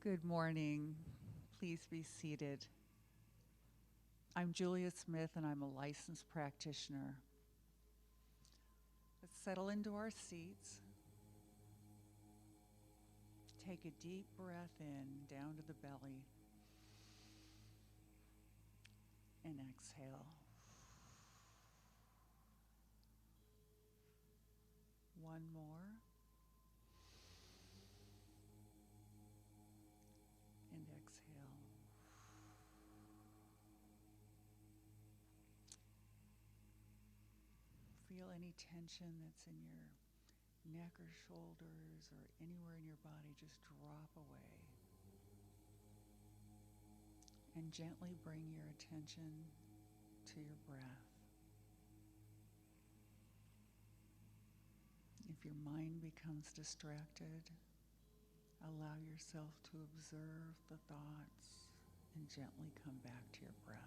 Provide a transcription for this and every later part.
Good morning. Please be seated. I'm Julia Smith, and I'm a licensed practitioner. Let's settle into our seats. Take a deep breath in, down to the belly, and exhale. One more, and exhale. Feel any tension that's in your neck or shoulders or anywhere in your body just drop away. And gently bring your attention to your breath. If your mind becomes distracted, allow yourself to observe the thoughts and gently come back to your breath.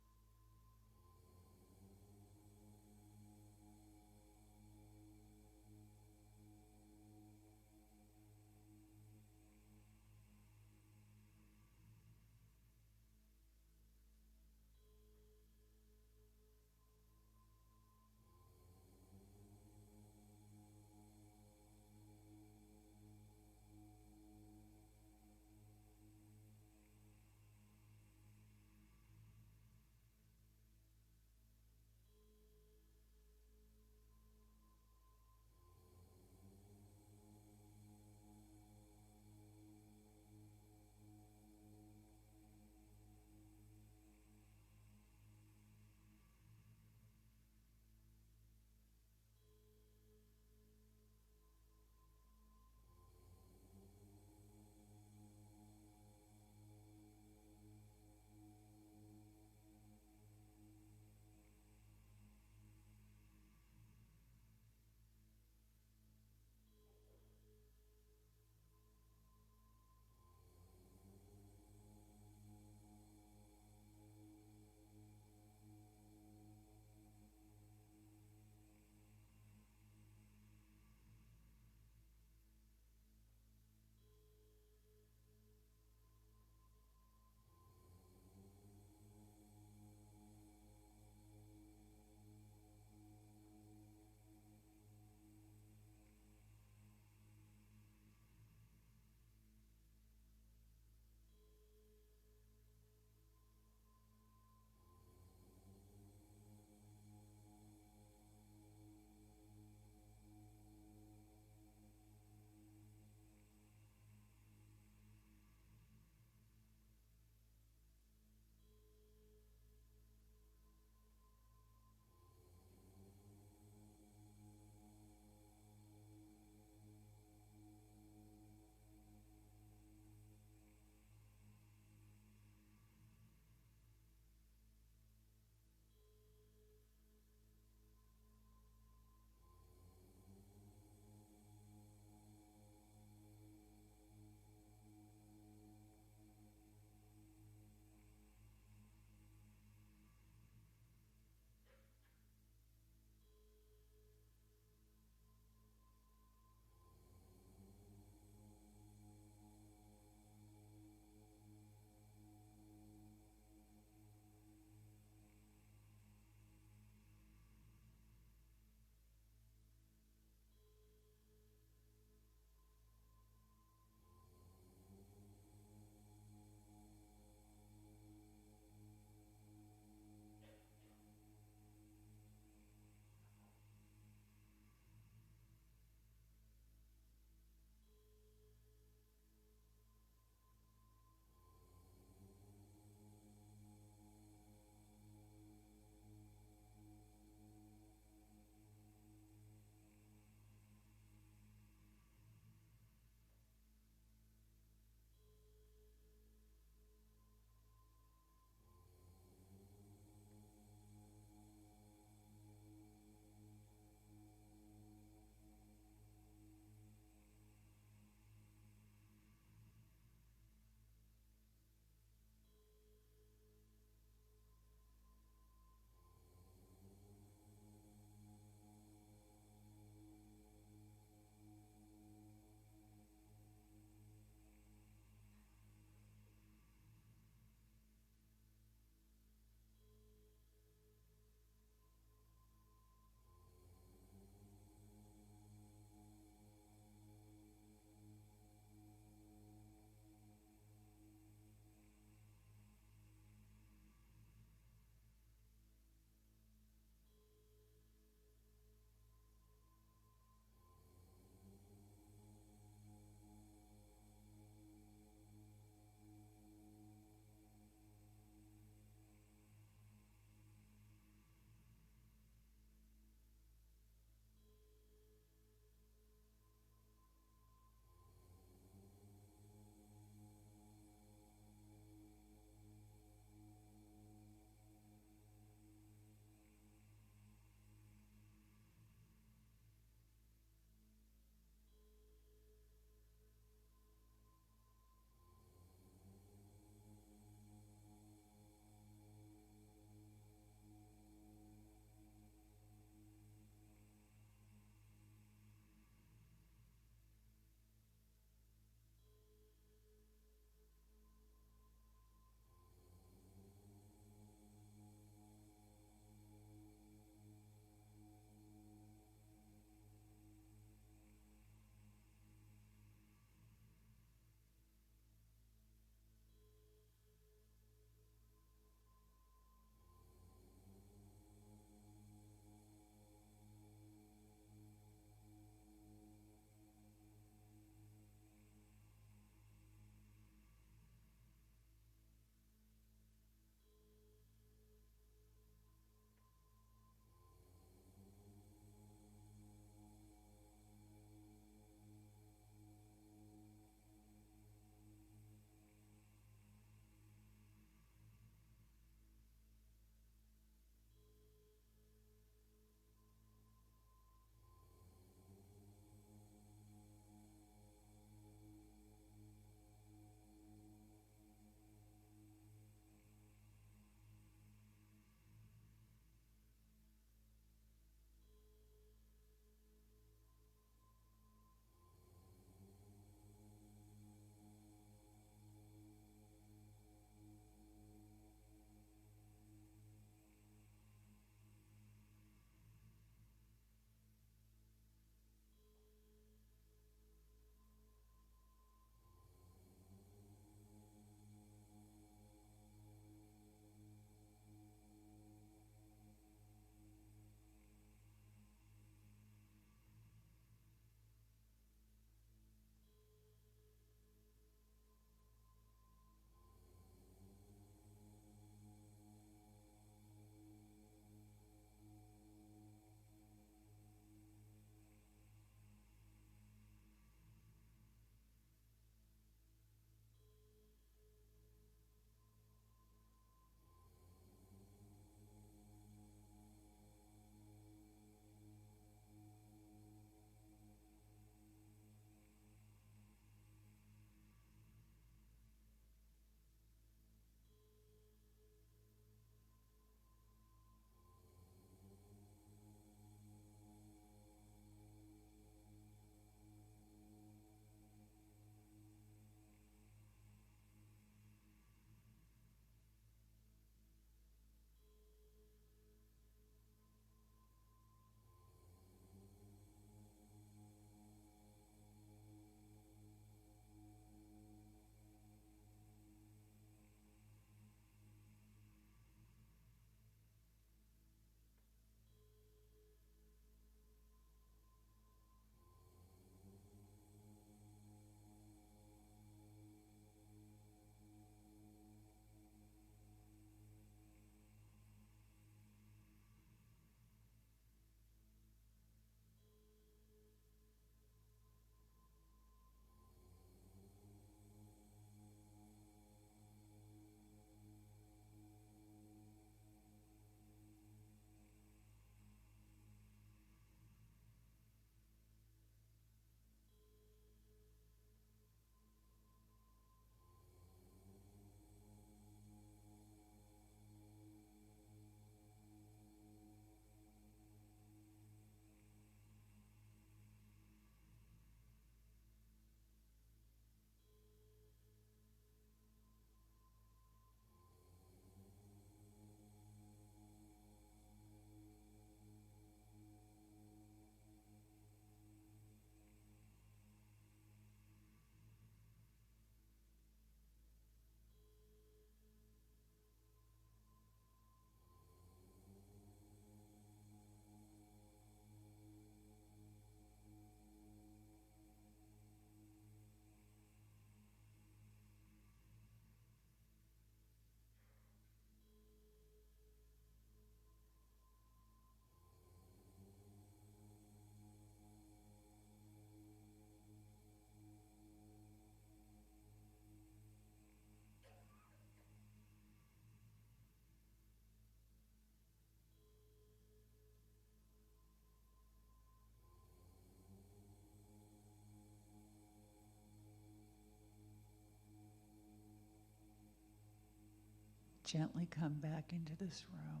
Gently come back into this room.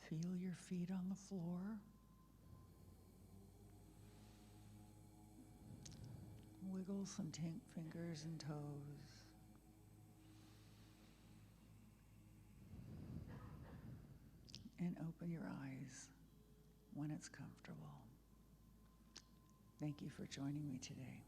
Feel your feet on the floor. Wiggle some fingers and toes. And open your eyes when it's comfortable. Thank you for joining me today.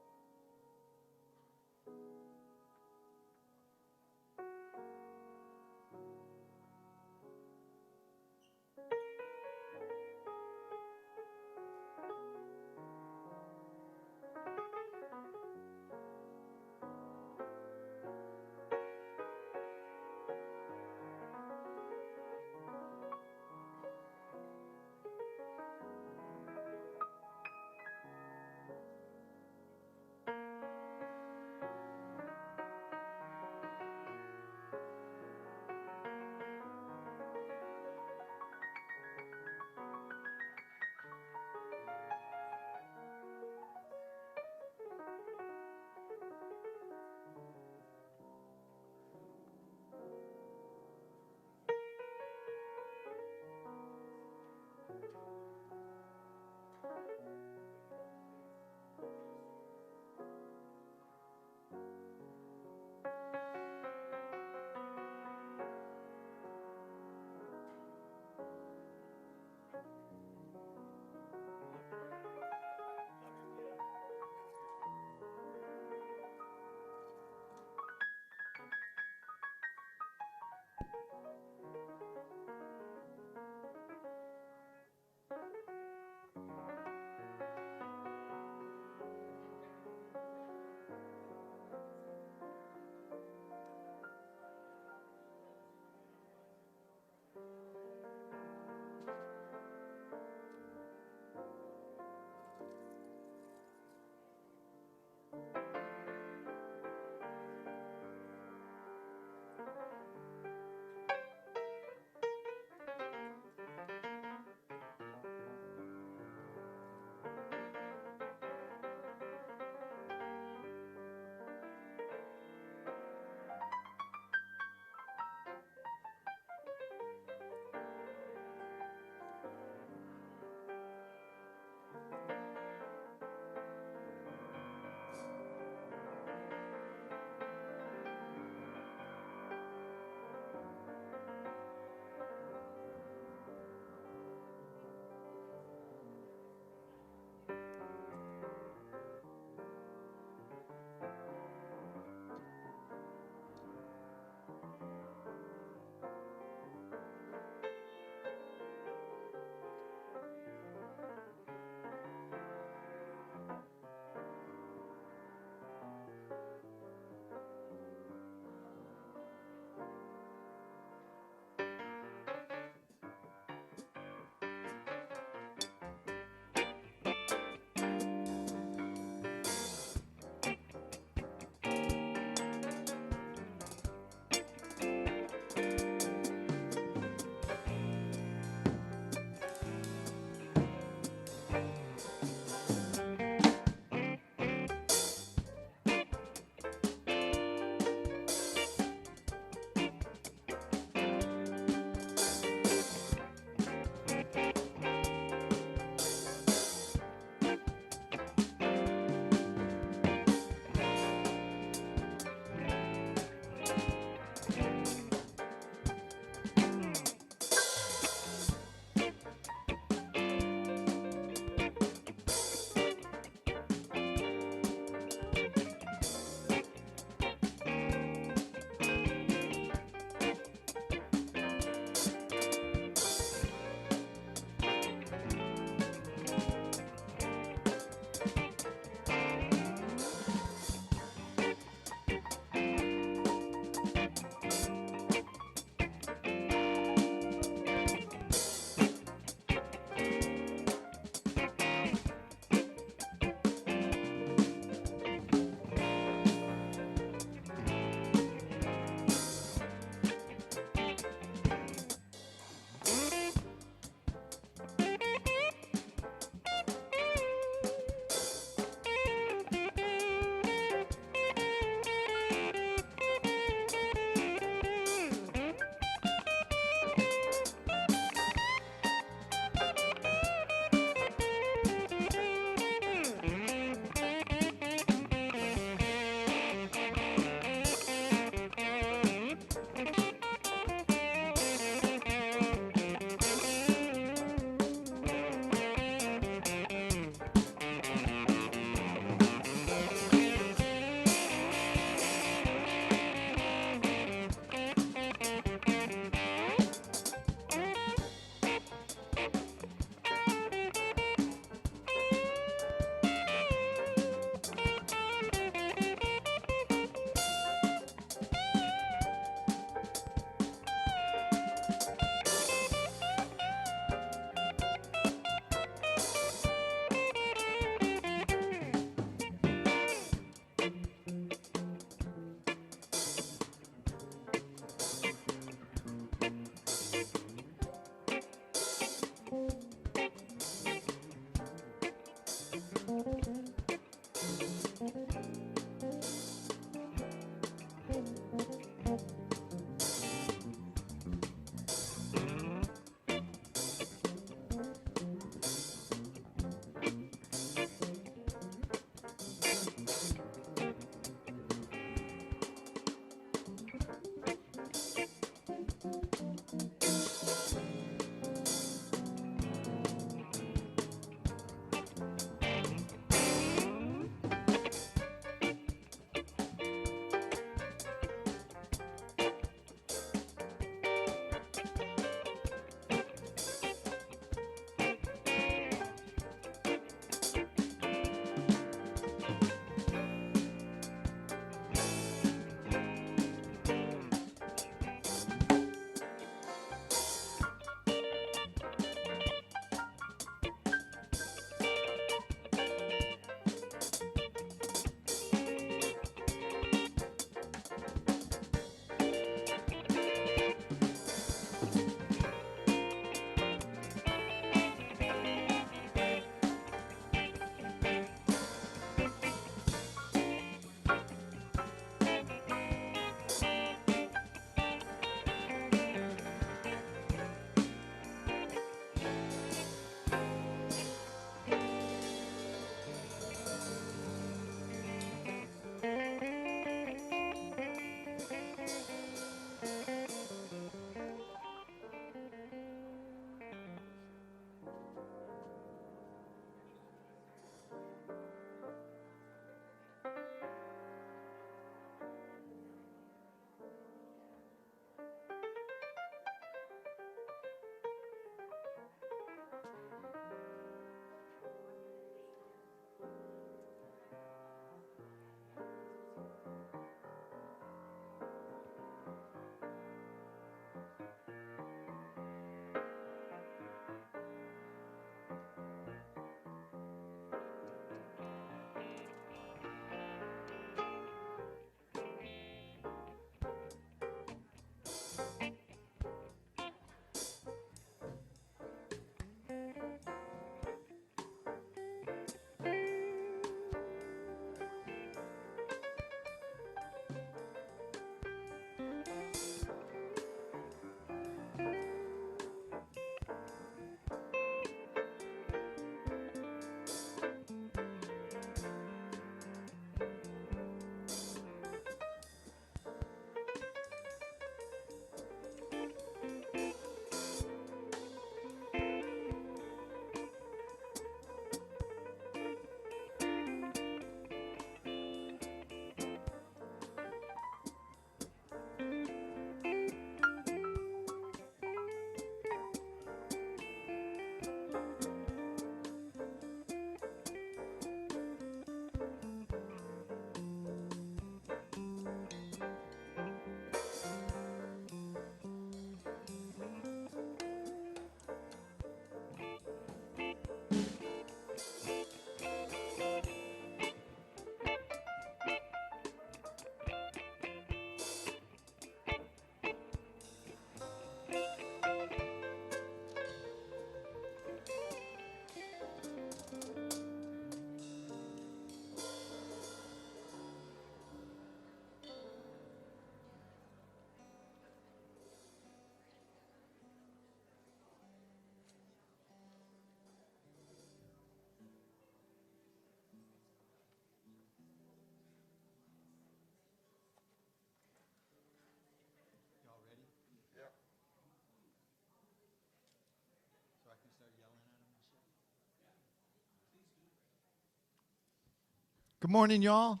Good morning, y'all.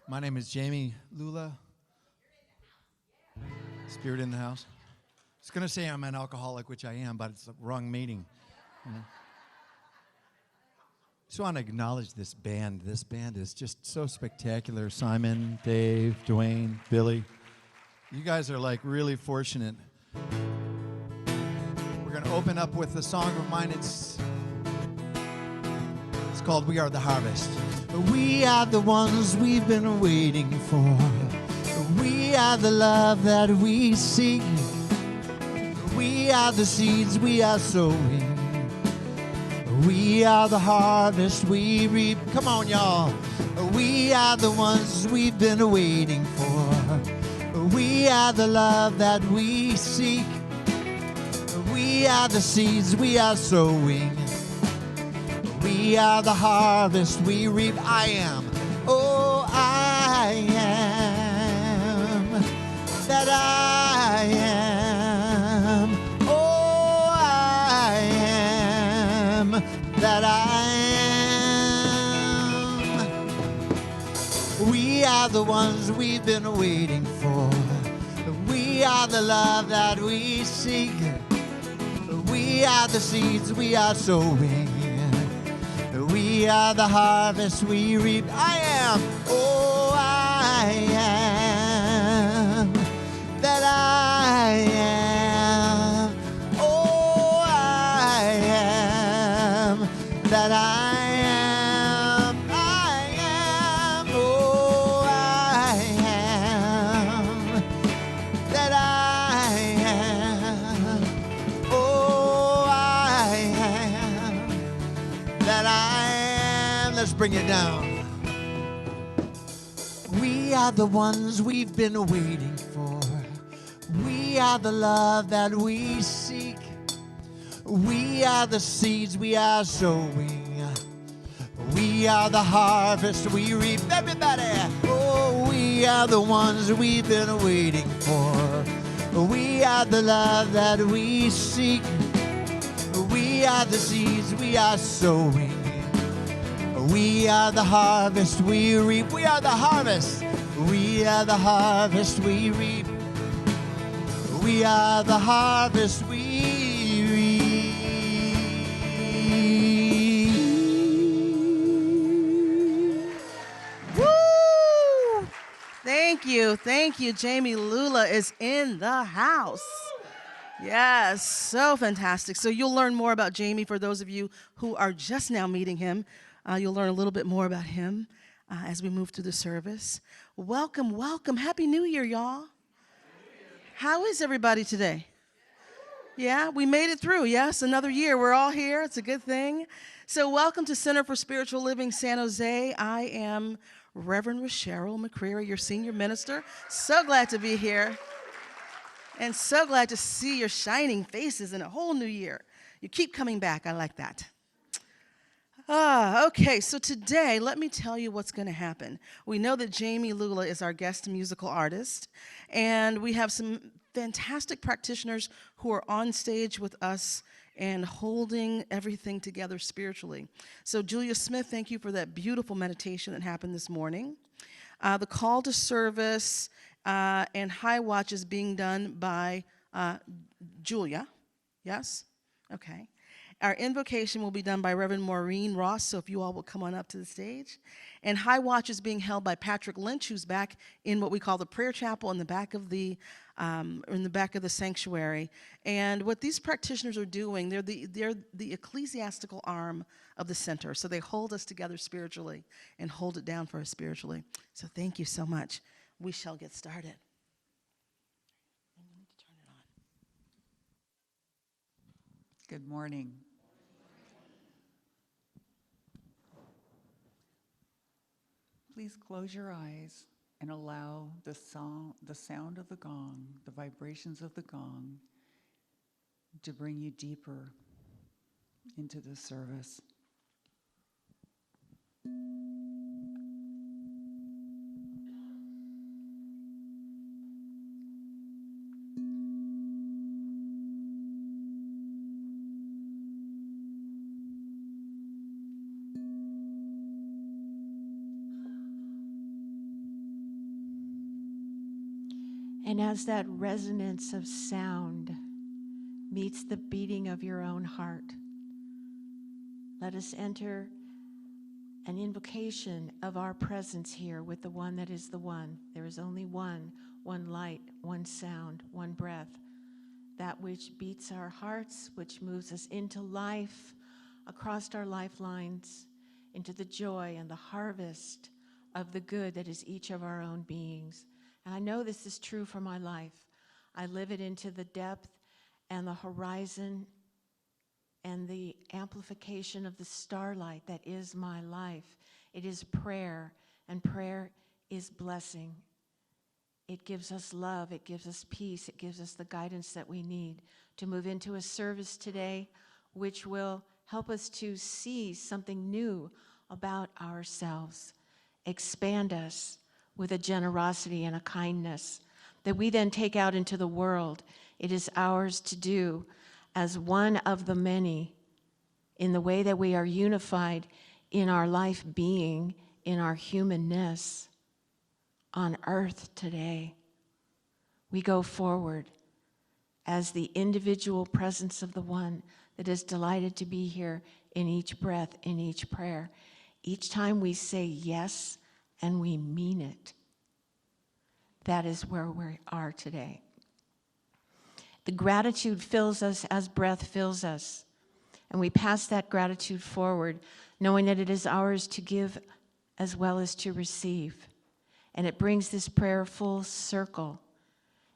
My name is Jamie Lula. Spirit in the house. I was going to say I'm an alcoholic, which I am, but it's the wrong meaning. You know? Just want to acknowledge this band. This band is just so spectacular. Simon, Dave, Dwayne, Billy. You guys are like really fortunate. We're going to open up with a song of mine. It's called We Are the Harvest. We are the ones we've been waiting for. We are the love that we seek. We are the seeds we are sowing. We are the harvest we reap. Come on, y'all. We are the ones we've been waiting for. We are the love that we seek. We are the seeds we are sowing. We are the harvest we reap. I am. Oh, I am. That I am. Oh, I am. That I am. We are the ones we've been waiting for. We are the love that we seek. We are the seeds we are sowing. We are the harvest we reap. I am. Oh, I am. That I am. Oh, I am. That I am. I am. Oh, I am. That I am. Oh, I am. That I am. Let's bring it down. We are the ones we've been waiting for. We are the love that we seek. We are the seeds we are sowing. We are the harvest we reap. Everybody! Oh, we are the ones we've been waiting for. We are the love that we seek. We are the seeds we are sowing. We are the harvest we reap. We are the harvest. We are the harvest we reap. We are the harvest we reap. Woo! Thank you. Thank you. Jamie Lula is in the house. Yes, so fantastic. So you'll learn more about Jamie for those of you who are just now meeting him. You'll learn a little bit more about him as we move through the service. Welcome, welcome. Happy New Year, y'all. How is everybody today? Yeah, we made it through. Yes, another year. We're all here. It's a good thing. So welcome to Center for Spiritual Living San Jose. I am Reverend Cheryl McCreary, your senior minister. So glad to be here. And so glad to see your shining faces in a whole new year. You keep coming back. I like that. Okay, so today, let me tell you what's going to happen. We know that Jamie Lula is our guest musical artist, and we have some fantastic practitioners who are on stage with us and holding everything together spiritually. So Julia Smith, thank you for that beautiful meditation that happened this morning. The call to service and high watch is being done by Julia. Yes? Okay. Our invocation will be done by Reverend Maureen Ross, so if you all will come on up to the stage. And high watch is being held by Patrick Lynch, who's back in what we call the prayer chapel in the back of the sanctuary. And what these practitioners are doing, they're the ecclesiastical arm of the center. So they hold us together spiritually and hold it down for us spiritually. So thank you so much. We shall get started. Good morning. Please close your eyes and allow the sound of the gong, the vibrations of the gong, to bring you deeper into the service. And as that resonance of sound meets the beating of your own heart, let us enter an invocation of our presence here with the one that is the one. There is only one light, one sound, one breath, that which beats our hearts, which moves us into life, across our lifelines, into the joy and the harvest of the good that is each of our own beings. And I know this is true for my life. I live it into the depth and the horizon and the amplification of the starlight that is my life. It is prayer, and prayer is blessing. It gives us love, it gives us peace, it gives us the guidance that we need to move into a service today which will help us to see something new about ourselves, expand us with a generosity and a kindness that we then take out into the world. It is ours to do as one of the many in the way that we are unified in our life being, in our humanness on earth today. We go forward as the individual presence of the one that is delighted to be here in each breath, in each prayer. Each time we say yes and we mean it, that is where we are today. The gratitude fills us as breath fills us. And we pass that gratitude forward, knowing that it is ours to give as well as to receive. And it brings this prayer full circle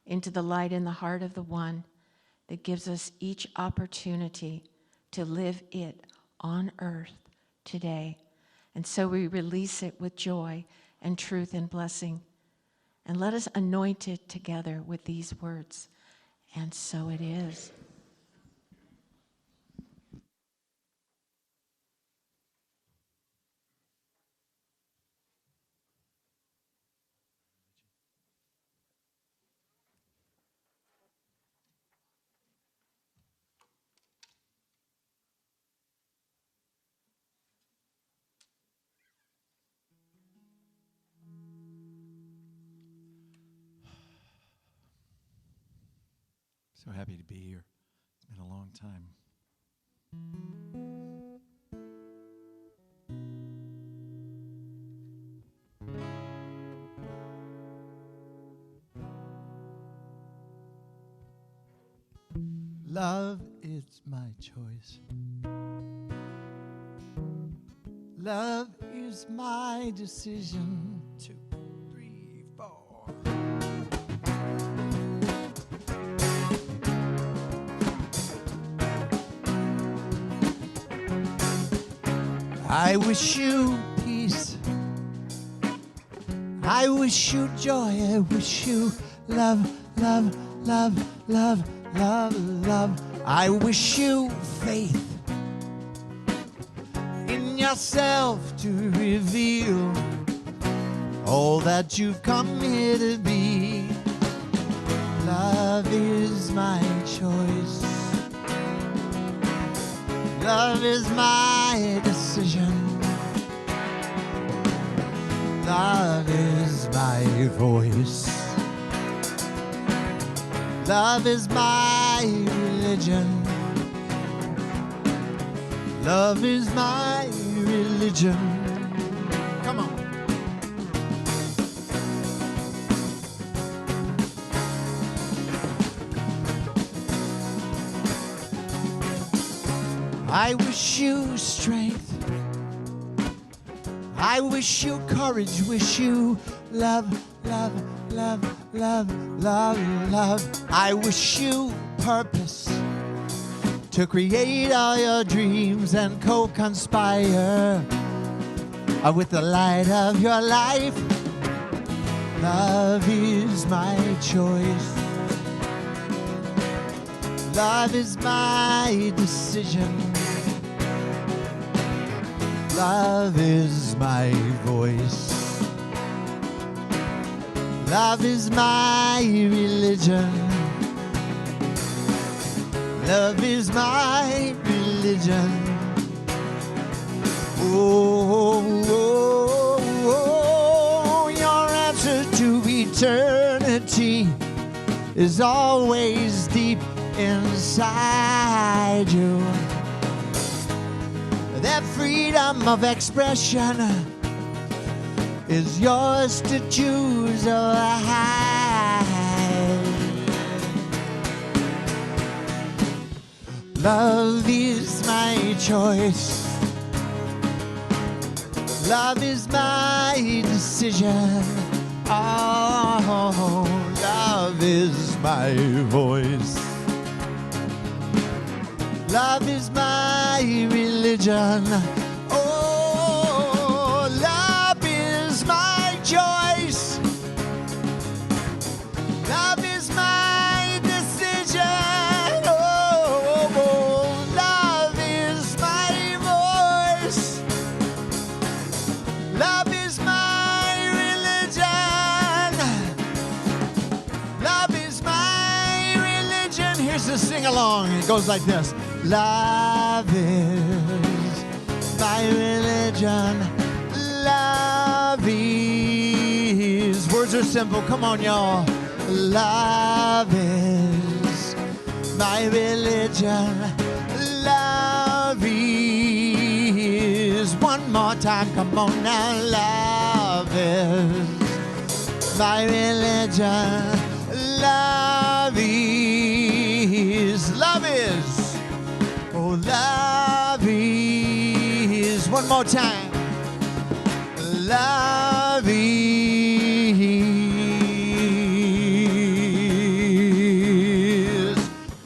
into the light in the heart of the one that gives us each opportunity to live it on earth today. And so we release it with joy and truth and blessing. And let us anoint it together with these words. And so it is. So happy to be here. It's been a long time. Love is my choice. Love is my decision. 2, 3, 4. I wish you peace. I wish you joy. I wish you love, love, love, love, love, love. I wish you faith in yourself to reveal all that you've come here to be. Love is my choice. Love is my decision. Love is my voice. Love is my religion. Love is my religion. Come on. I wish you strength. I wish you courage. Wish you love, love, love, love, love, love. I wish you purpose to create all your dreams and co-conspire with the light of your life. Love is my choice. Love is my decision. Love is my voice. Love is my religion. Love is my religion. Oh, oh, oh, your answer to eternity is always deep inside you. That freedom of expression is yours to choose or hide. Love is my choice. Love is my decision. Oh, love is my voice. Love is my religion. Oh, love is my choice. Love is my decision. Oh, love is my voice. Love is my religion. Love is my religion. Here's the sing along. It goes like this. Love is my religion. Love is. Words are simple. Come on, y'all. Love is my religion. Love is. One more time. Come on now. Love is my religion. Love is. Love is. Oh, love is. One more time. Love is.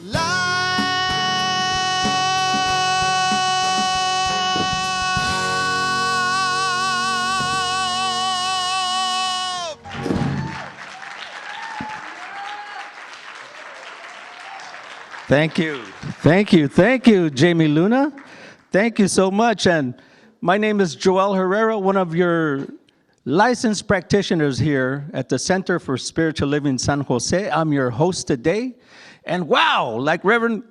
Love. Thank you. Thank you. Thank you, Jamie Luna. Thank you so much. And my name is Joel Herrera, one of your licensed practitioners here at the Center for Spiritual Living San Jose. I'm your host today. And wow, like Reverend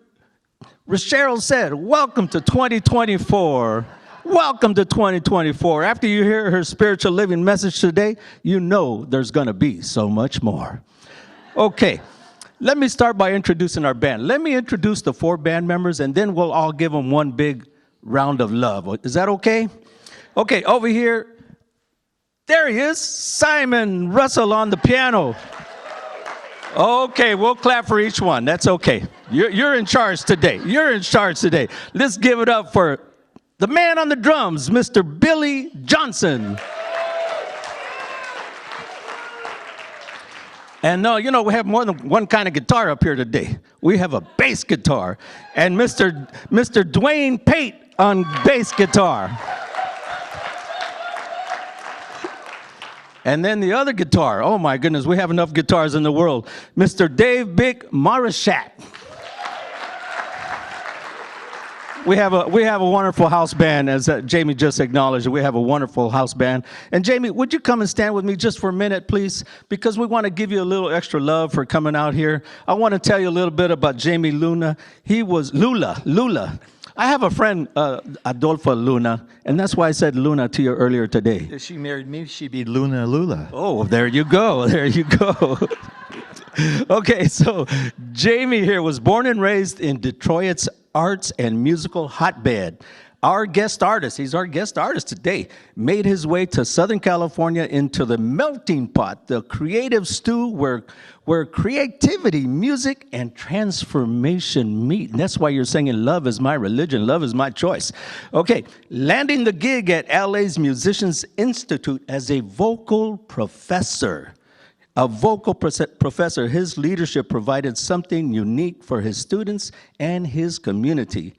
Cheryl said, welcome to 2024. Welcome to 2024. After you hear her spiritual living message today, you know there's going to be so much more. Okay. Let me start by introducing our band. Let me introduce the 4 band members, and then we'll all give them one big round of love. Is that okay? Okay, over here, there he is, Simon Russell on the piano. Okay, we'll clap for each one. That's okay. You're in charge today. You're in charge today. Let's give it up for the man on the drums, Mr. Billy Johnson. And no, you know, we have more than one kind of guitar up here today. We have a bass guitar. And Mr. Dwayne Pate on bass guitar. And then the other guitar, oh my goodness, we have enough guitars in the world. Mr. Dave Big Marichat. We have a wonderful house band, as Jamie just acknowledged. We have a wonderful house band. And Jamie, would you come and stand with me just for a minute, please? Because we want to give you a little extra love for coming out here. I want to tell you a little bit about Jamie Luna. He was Lula. I have a friend, Adolfo Luna, and that's why I said Luna to you earlier today. If she married me, she'd be Luna Lula. Oh, there you go. There you go. Okay, so Jamie here was born and raised in Detroit's arts and musical hotbed. Our guest artist, he's our guest artist today, made his way to Southern California into the melting pot, the creative stew where creativity, music, and transformation meet. And that's why you're singing, love is my religion, love is my choice. Okay, landing the gig at LA's Musicians Institute as a vocal professor. A vocal professor, his leadership provided something unique for his students and his community.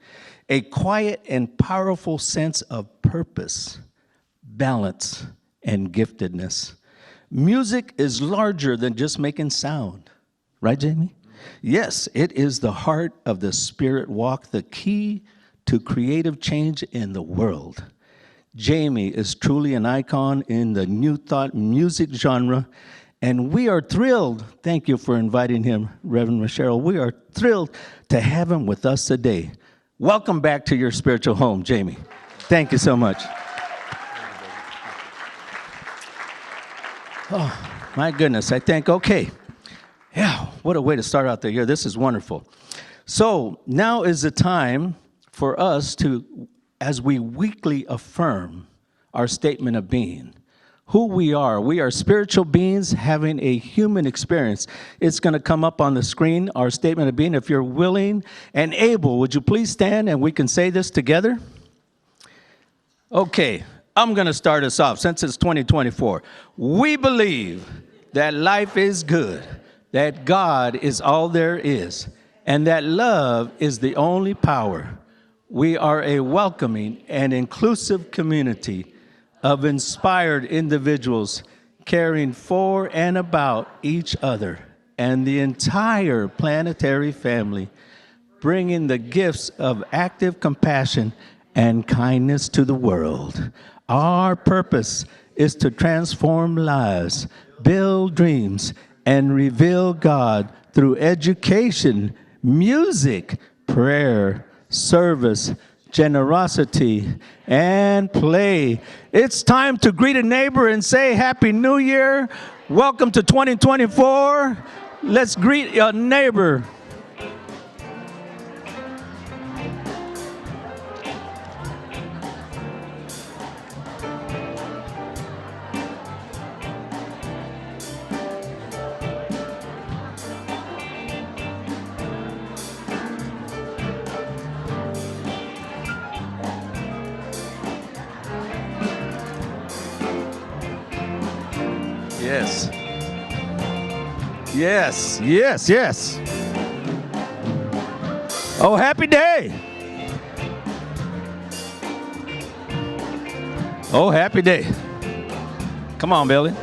A quiet and powerful sense of purpose, balance, and giftedness. Music is larger than just making sound. Right, Jamie? Yes, it is the heart of the spirit walk, the key to creative change in the world. Jamie is truly an icon in the New Thought music genre, and we are thrilled, thank you for inviting him, Reverend Cheryl. We are thrilled to have him with us today. Welcome back to your spiritual home, Jamie. Thank you so much. Oh, my goodness, I think, okay. Yeah, What a way to start out the year. This is wonderful. So now is the time for us to, as we weekly affirm our statement of being, who we are. We are spiritual beings having a human experience. It's going to come up on the screen, our statement of being. If you're willing and able, would you please stand and we can say this together? Okay, I'm going to start us off since it's 2024. We believe that life is good, that God is all there is, and that love is the only power. We are a welcoming and inclusive community of inspired individuals caring for and about each other and the entire planetary family, bringing the gifts of active compassion and kindness to the world. Our purpose is to transform lives, build dreams, and reveal God through education, music, prayer, service, generosity, and play. It's time to greet a neighbor and say Happy New Year. Welcome to 2024. Let's greet a neighbor. Yes. Yes, yes, yes. Oh, happy day. Oh, happy day. Come on, Billy.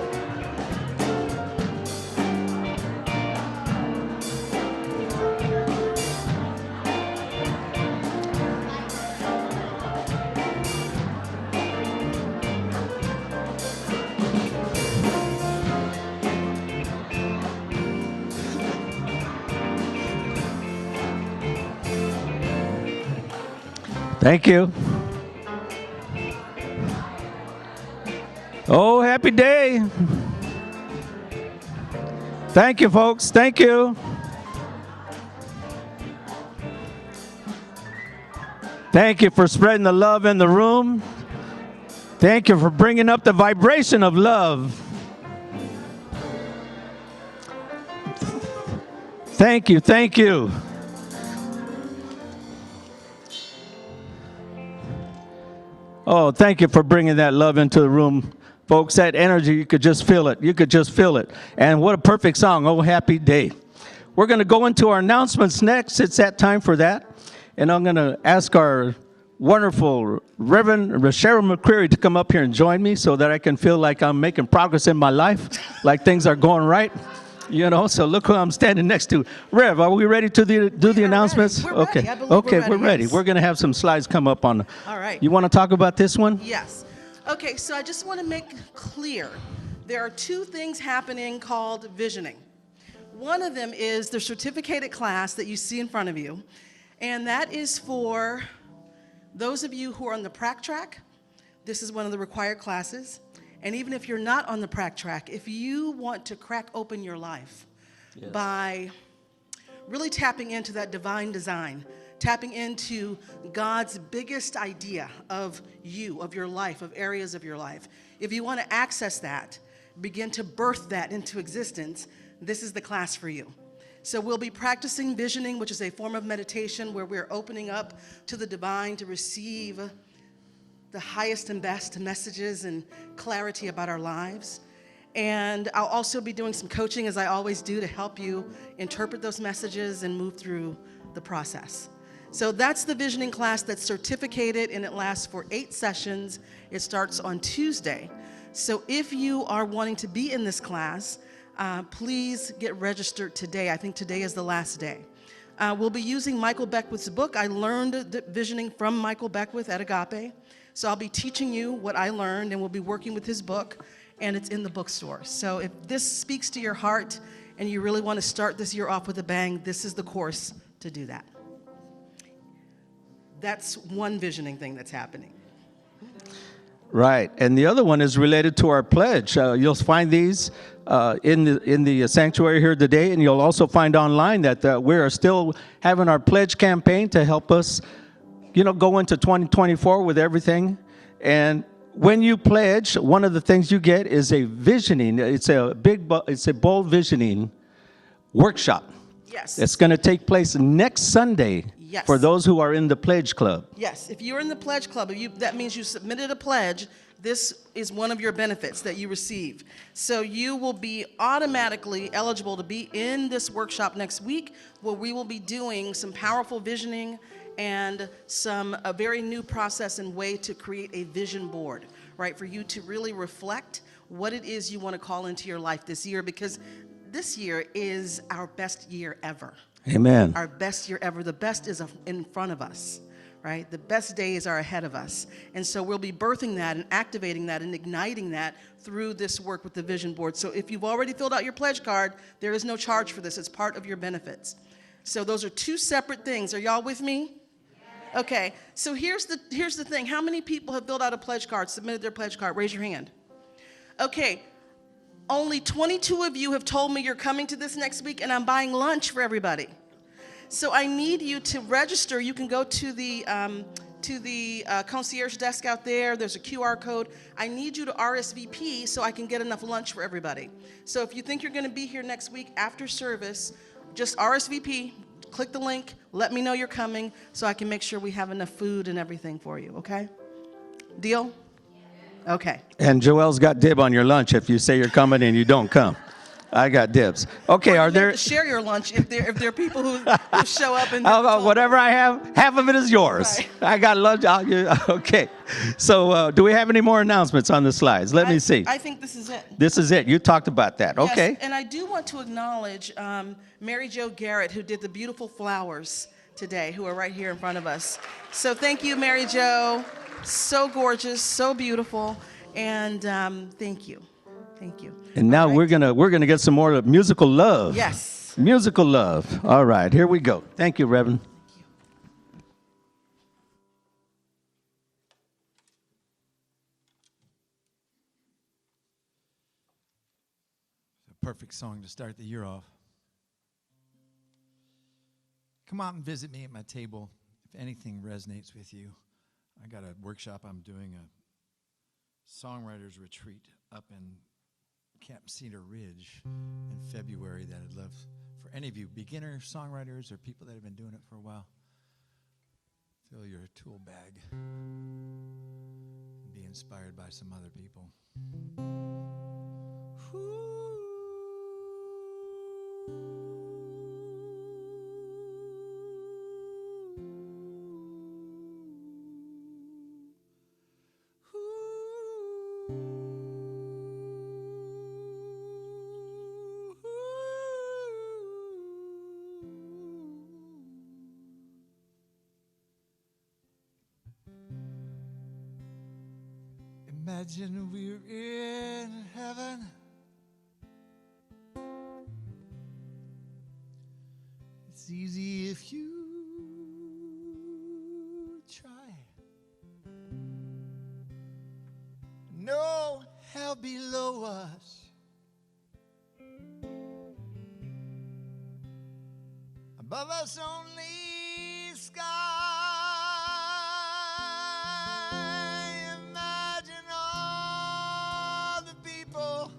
Thank you. Oh, happy day. Thank you, folks. Thank you. Thank you for spreading the love in the room. Thank you for bringing up the vibration of love. Thank you. Thank you. Oh, thank you for bringing that love into the room. Folks, that energy, you could just feel it. You could just feel it. And what a perfect song, Oh Happy Day. We're going to go into our announcements next. It's that time for that. And I'm going to ask our wonderful Reverend Cheryl McCreary to come up here and join me so that I can feel like I'm making progress in my life, like things are going right. You know, so look who I'm standing next to. Rev, are we ready to do the announcements? Ready. Okay. Ready. I believe Okay, we're we're ready, ready. yes. We're going to have some slides come up on. All right. You want to talk about this one? Yes. Okay, so I just want to make clear there are two things happening called visioning. One of them is the certificated class that you see in front of you, and that is for those of you who are on the prac track. This is one of the required classes. And even if you're not on the prac track, if you want to crack open your life by really tapping into that divine design, tapping into God's biggest idea of you, of your life, of areas of your life. If you want to access that, begin to birth that into existence, this is the class for you. So we'll be practicing visioning, which is a form of meditation where we're opening up to the divine to receive the highest and best messages and clarity about our lives. And I'll also be doing some coaching, as I always do, to help you interpret those messages and move through the process. So that's the visioning class that's certificated, and it lasts for 8 sessions. It starts on Tuesday. So if you are wanting to be in this class, please get registered today. I think today is the last day. We'll be using Michael Beckwith's book. I learned visioning from Michael Beckwith at Agape. So I'll be teaching you what I learned, and we'll be working with his book, and it's in the bookstore. So if this speaks to your heart and you really want to start this year off with a bang, this is the course to do that. That's one visioning thing that's happening. Right. And the other one is related to our pledge. You'll find these in the sanctuary here today, and you'll also find online that we are still having our pledge campaign to help us, go into 2024 with everything. And when you pledge, one of the things you get is a visioning. It's a bold visioning workshop. Yes. It's going to take place next Sunday. Yes. For those who are in the Pledge Club. Yes, if you're in the Pledge Club, that means you submitted a pledge. This is one of your benefits that you receive. So you will be automatically eligible to be in this workshop next week, where we will be doing some powerful visioning and a very new process and way to create a vision board, right? For you to really reflect what it is you want to call into your life this year, because this year is our best year ever. Amen. Our best year ever. The best is in front of us, right? The best days are ahead of us. And so we'll be birthing that and activating that and igniting that through this work with the Vision Board. So if you've already filled out your pledge card, there is no charge for this. It's part of your benefits. So those are two separate things. Are y'all with me? Okay. So here's the thing. How many people have filled out a pledge card, submitted their pledge card? Raise your hand. Okay. Only 22 of you have told me you're coming to this next week, and I'm buying lunch for everybody. So I need you to register. You can go to the concierge desk out there. There's a QR code. I need you to RSVP so I can get enough lunch for everybody. So if you think you're going to be here next week after service, just RSVP, click the link, let me know you're coming so I can make sure we have enough food and everything for you, okay? Deal? Okay. And Joelle's got dib on your lunch if you say you're coming and you don't come. I got dibs. Okay, Or are you there... have to share your lunch if there are people who show up and... whatever I have, half of it is yours. Right. I got lunch. Okay. So do we have any more announcements on the slides? Let me see. I think this is it. This is it. You talked about that. Yes, Okay. and I do want to acknowledge Mary Jo Garrett, who did the beautiful flowers today, who are right here in front of us. So thank you, Mary Jo. So gorgeous, so beautiful, and thank you. Thank you. And now All right. we're gonna get some more musical love. Yes. Musical love. All right, here we go. Thank you, Reverend. A perfect song to start the year off. Come out and visit me at my table if anything resonates with you. I got a workshop. I'm doing a songwriters retreat up in Camp Cedar Ridge in February that I'd love for any of you, beginner songwriters or people that have been doing it for a while. Fill your tool bag and be inspired by some other people. Imagine we're in heaven. It's easy if you try. No hell below us. Above us only sky. Imagine all the people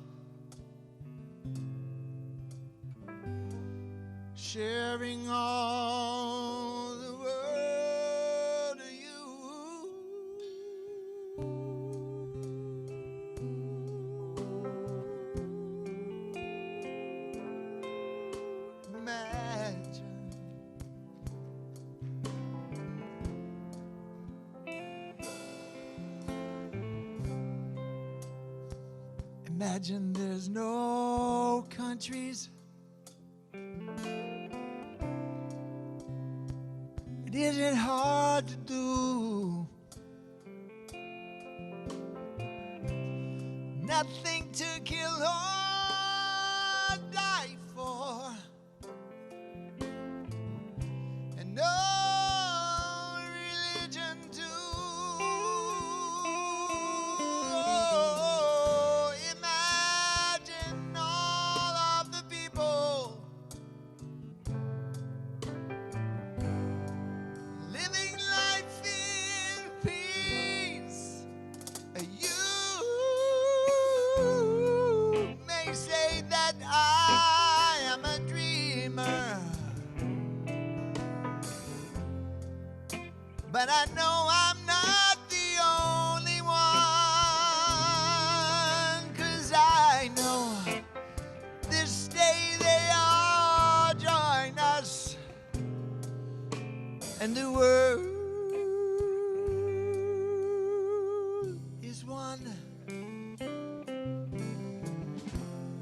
sharing all the world to you. Imagine. Imagine there's no countries. It isn't hard to do. Nothing to kill or die for. And no religion too. Imagine all but I know I'm not the only one, 'cause I know this day they all join us, and the world is one.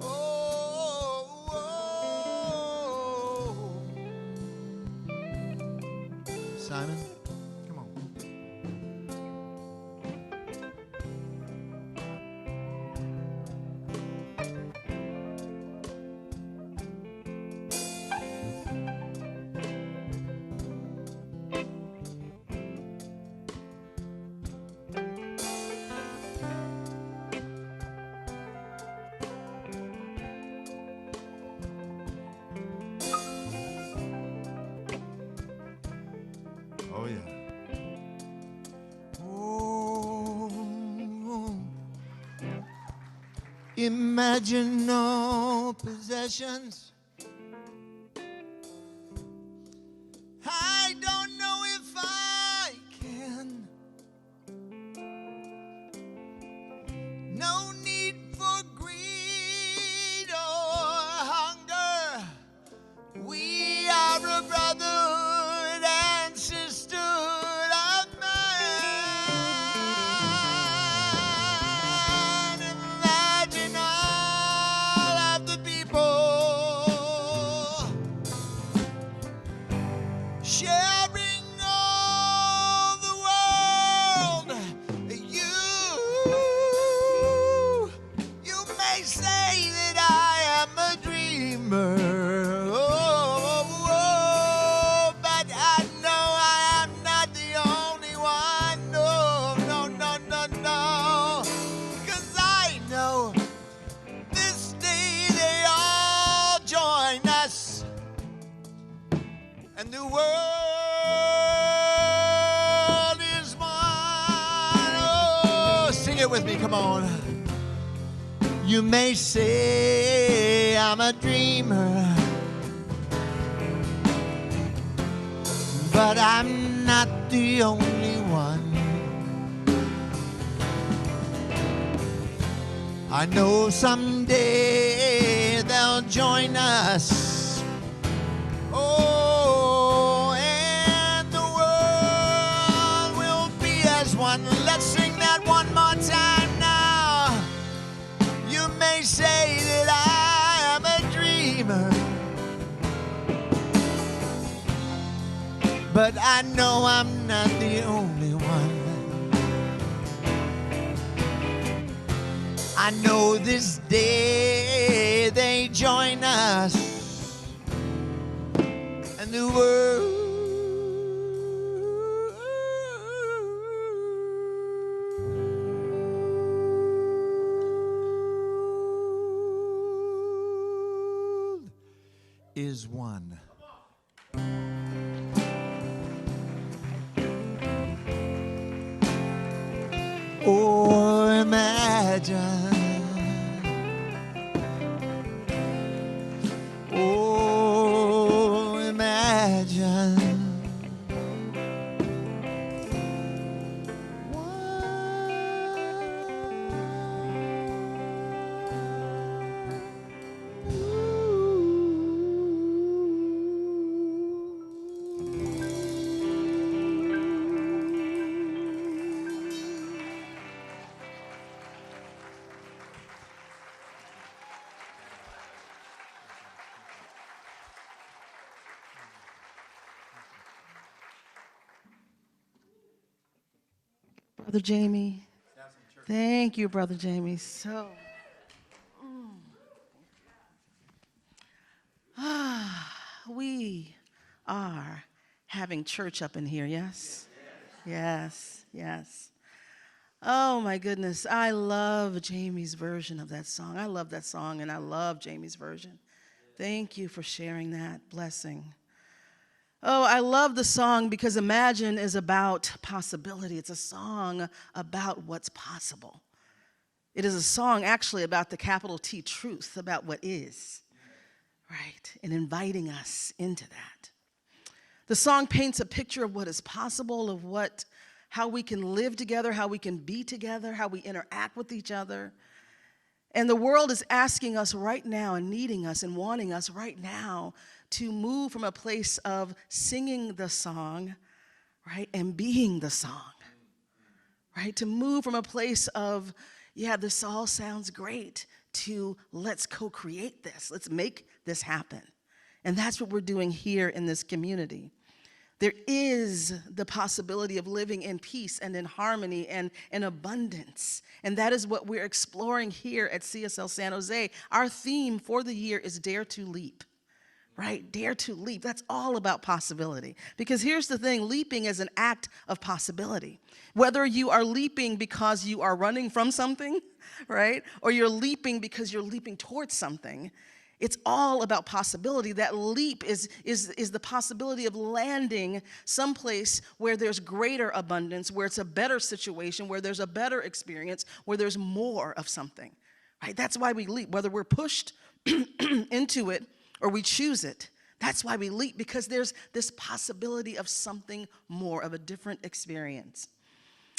Oh, oh. Simon, come on. Oh, yeah. Oh, imagine no possessions. I don't know if I can. No need for greed or hunger. We are a brotherhood and sisterhood of man. Imagine all of the people sharing all the world. You may say that I am a dreamer. Oh, but I know I am not the only one. No, no, no, no, no. 'Cause I know this day they all join us, and the world is one. Oh, sing it with me, come on. You may say I'm a dreamer, but I'm not the only one. I know someday they'll join us. Oh, and the world will be as one. Let's sing that one more time now. You may say that I am a dreamer, but I know I'm not the only one. I know this day they join us, and the world is one. Or imagine, oh, imagine Brother Jamie. Thank you, Brother Jamie. So, we are having church up in here, yes? Yes, yes. Oh my goodness, I love Jamie's version of that song. I love that song and I love Jamie's version. Thank you for sharing that blessing. Oh, I love the song because Imagine is about possibility. It's a song about what's possible. It is a song actually about the capital T truth, about what is, right? And inviting us into that. The song paints a picture of what is possible, of how we can live together, how we can be together, how we interact with each other. And the world is asking us right now and needing us and wanting us right now to move from a place of singing the song, right, and being the song, right? To move from a place of, yeah, this all sounds great, to let's co-create this. Let's make this happen. And that's what we're doing here in this community. There is the possibility of living in peace and in harmony and in abundance. And that is what we're exploring here at CSL San Jose. Our theme for the year is Dare to Leap, right? Dare to leap. That's all about possibility. Because here's the thing, leaping is an act of possibility. Whether you are leaping because you are running from something, right? Or you're leaping because you're leaping towards something, it's all about possibility. That leap is the possibility of landing someplace where there's greater abundance, where it's a better situation, where there's a better experience, where there's more of something, right? That's why we leap, whether we're pushed into it or we choose it. That's why we leap, because there's this possibility of something more, of a different experience.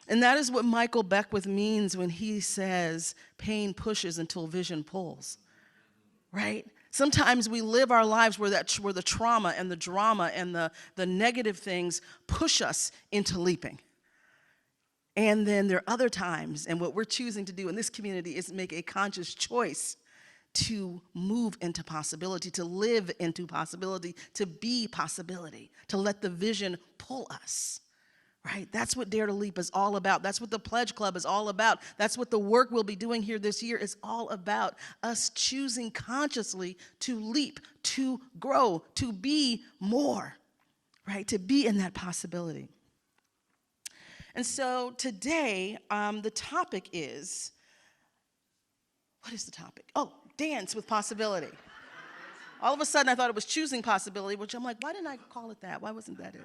And that is what Michael Beckwith means when he says pain pushes until vision pulls. Right? Sometimes we live our lives where the trauma and the drama and the negative things push us into leaping. And then there are other times, and what we're choosing to do in this community is make a conscious choice to move into possibility, to live into possibility, to be possibility, to let the vision pull us. Right? That's what Dare to Leap is all about. That's what the Pledge Club is all about. That's what the work we'll be doing here this year is all about. Us choosing consciously to leap, to grow, to be more, right? To be in that possibility. And so today, the topic is, what is the topic? Oh, dance with possibility. All of a sudden, I thought it was choosing possibility, which I'm like, why didn't I call it that? Why wasn't that it?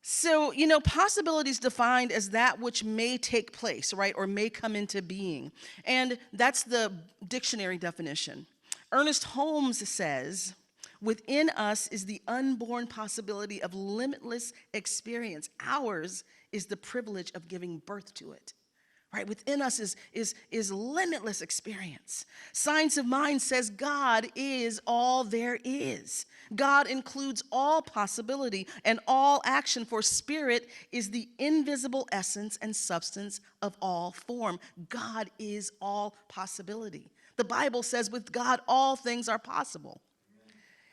So, possibility is defined as that which may take place, right, or may come into being. And that's the dictionary definition. Ernest Holmes says, within us is the unborn possibility of limitless experience. Ours is the privilege of giving birth to it. Right? Within us is limitless experience. Science of Mind says God is all there is. God includes all possibility and all action, for spirit is the invisible essence and substance of all form. God is all possibility. The Bible says with God all things are possible.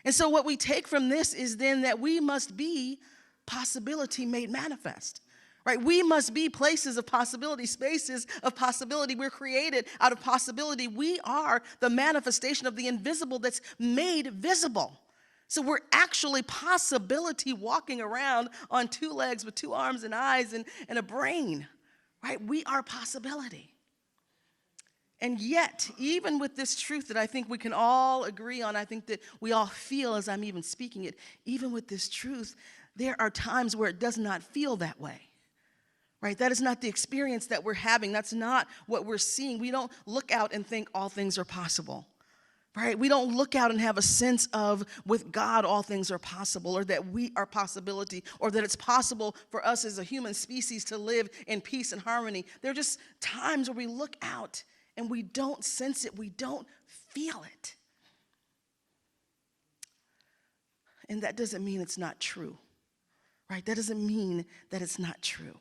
And so what we take from this is then that we must be possibility made manifest. Right? We must be places of possibility, spaces of possibility. We're created out of possibility. We are the manifestation of the invisible that's made visible. So we're actually possibility walking around on two legs with two arms and eyes and a brain. Right? We are possibility. And yet, even with this truth that I think we can all agree on, I think that we all feel as I'm even speaking it, even with this truth, there are times where it does not feel that way. Right? That is not the experience that we're having. That's not what we're seeing. We don't look out and think all things are possible. Right? We don't look out and have a sense of with God all things are possible, or that we are possibility, or that it's possible for us as a human species to live in peace and harmony. There are just times where we look out and we don't sense it. We don't feel it. And that doesn't mean it's not true. Right? That doesn't mean that it's not true.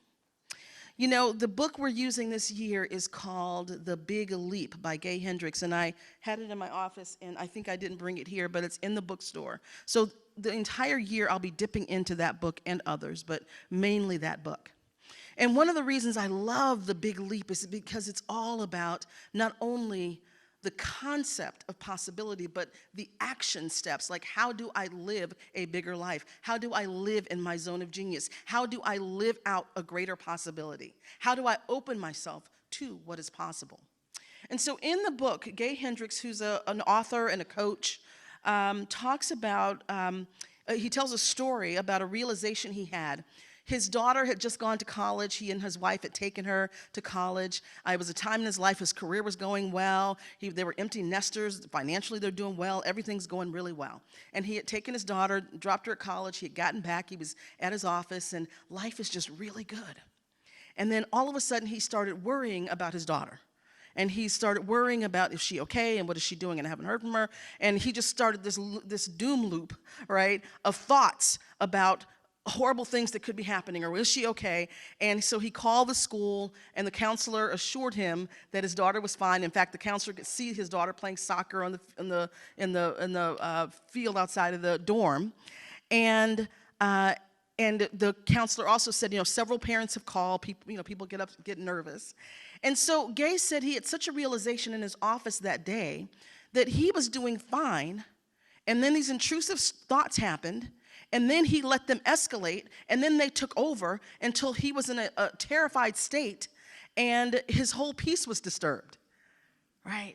The book we're using this year is called The Big Leap by Gay Hendricks, and I had it in my office, and I think I didn't bring it here, but it's in the bookstore. So the entire year I'll be dipping into that book and others, but mainly that book. And one of the reasons I love The Big Leap is because it's all about not only the concept of possibility, but the action steps, like how do I live a bigger life? How do I live in my zone of genius? How do I live out a greater possibility? How do I open myself to what is possible? And so in the book, Gay Hendricks, who's an author and a coach, talks about, he tells a story about a realization he had. His daughter had just gone to college. He and his wife had taken her to college. It was a time in his life, his career was going well. They were empty nesters. Financially, they're doing well. Everything's going really well. And he had taken his daughter, dropped her at college. He had gotten back. He was at his office, and life is just really good. And then all of a sudden, he started worrying about his daughter. And he started worrying about, is she okay, and what is she doing, and I haven't heard from her. And he just started this doom loop, right, of thoughts about horrible things that could be happening, or is she okay? And so he called the school, and the counselor assured him that his daughter was fine. In fact, the counselor could see his daughter playing soccer in the field outside of the dorm, and the counselor also said, several parents have called. People get nervous, and so Gay said he had such a realization in his office that day that he was doing fine, and then these intrusive thoughts happened. And then he let them escalate, and then they took over until he was in a terrified state, and his whole peace was disturbed, right?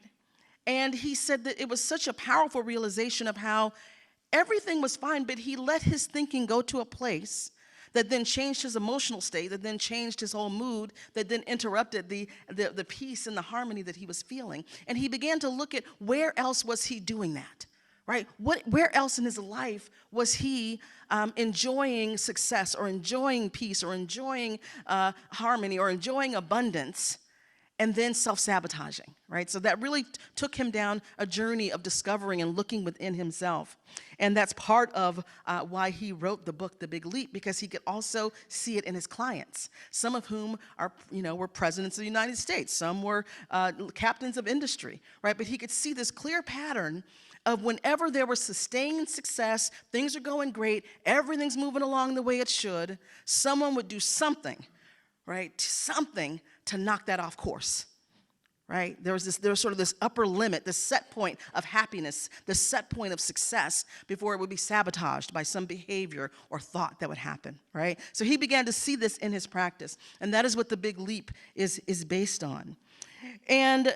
And he said that it was such a powerful realization of how everything was fine, but he let his thinking go to a place that then changed his emotional state, that then changed his whole mood, that then interrupted the peace and the harmony that he was feeling. And he began to look at where else was he doing that? Right? Where else in his life was he enjoying success, or enjoying peace, or enjoying harmony, or enjoying abundance, and then self-sabotaging, right? So that really took him down a journey of discovering and looking within himself. And that's part of why he wrote the book, The Big Leap, because he could also see it in his clients, some of whom were presidents of the United States, some were captains of industry, right? But he could see this clear pattern of whenever there was sustained success, things are going great, everything's moving along the way it should, someone would do something, right? Something to knock that off course, right? There was sort of this upper limit, this set point of happiness, the set point of success before it would be sabotaged by some behavior or thought that would happen, right? So he began to see this in his practice, and that is what the Big Leap is based on. And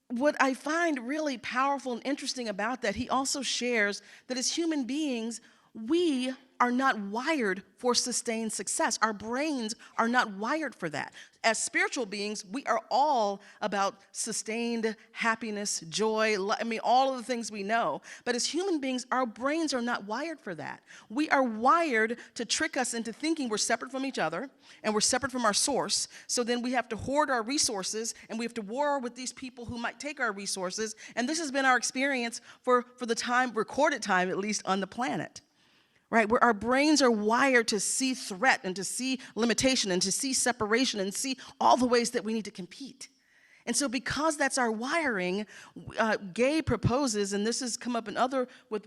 what I find really powerful and interesting about that, he also shares that as human beings, we are not wired for sustained success. Our brains are not wired for that. As spiritual beings, we are all about sustained happiness, joy, all of the things we know. But as human beings, our brains are not wired for that. We are wired to trick us into thinking we're separate from each other and we're separate from our source. So then we have to hoard our resources, and we have to war with these people who might take our resources. And this has been our experience for the recorded time, at least, on the planet. Right, where our brains are wired to see threat and to see limitation and to see separation and see all the ways that we need to compete. And so because that's our wiring, Gay proposes, and this has come up in other, with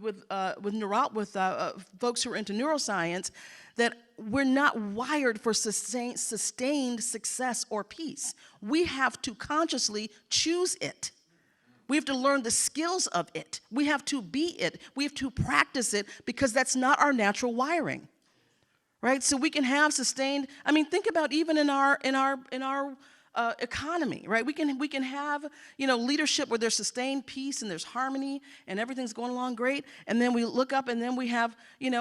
folks who are into neuroscience, that we're not wired for sustained success or peace. We have to consciously choose it. We have to learn the skills of it. We have to be it. We have to practice it, because that's not our natural wiring, right? So we can have sustained. Think about even in our economy, right? We can have leadership where there's sustained peace and there's harmony and everything's going along great, and then we look up and then we have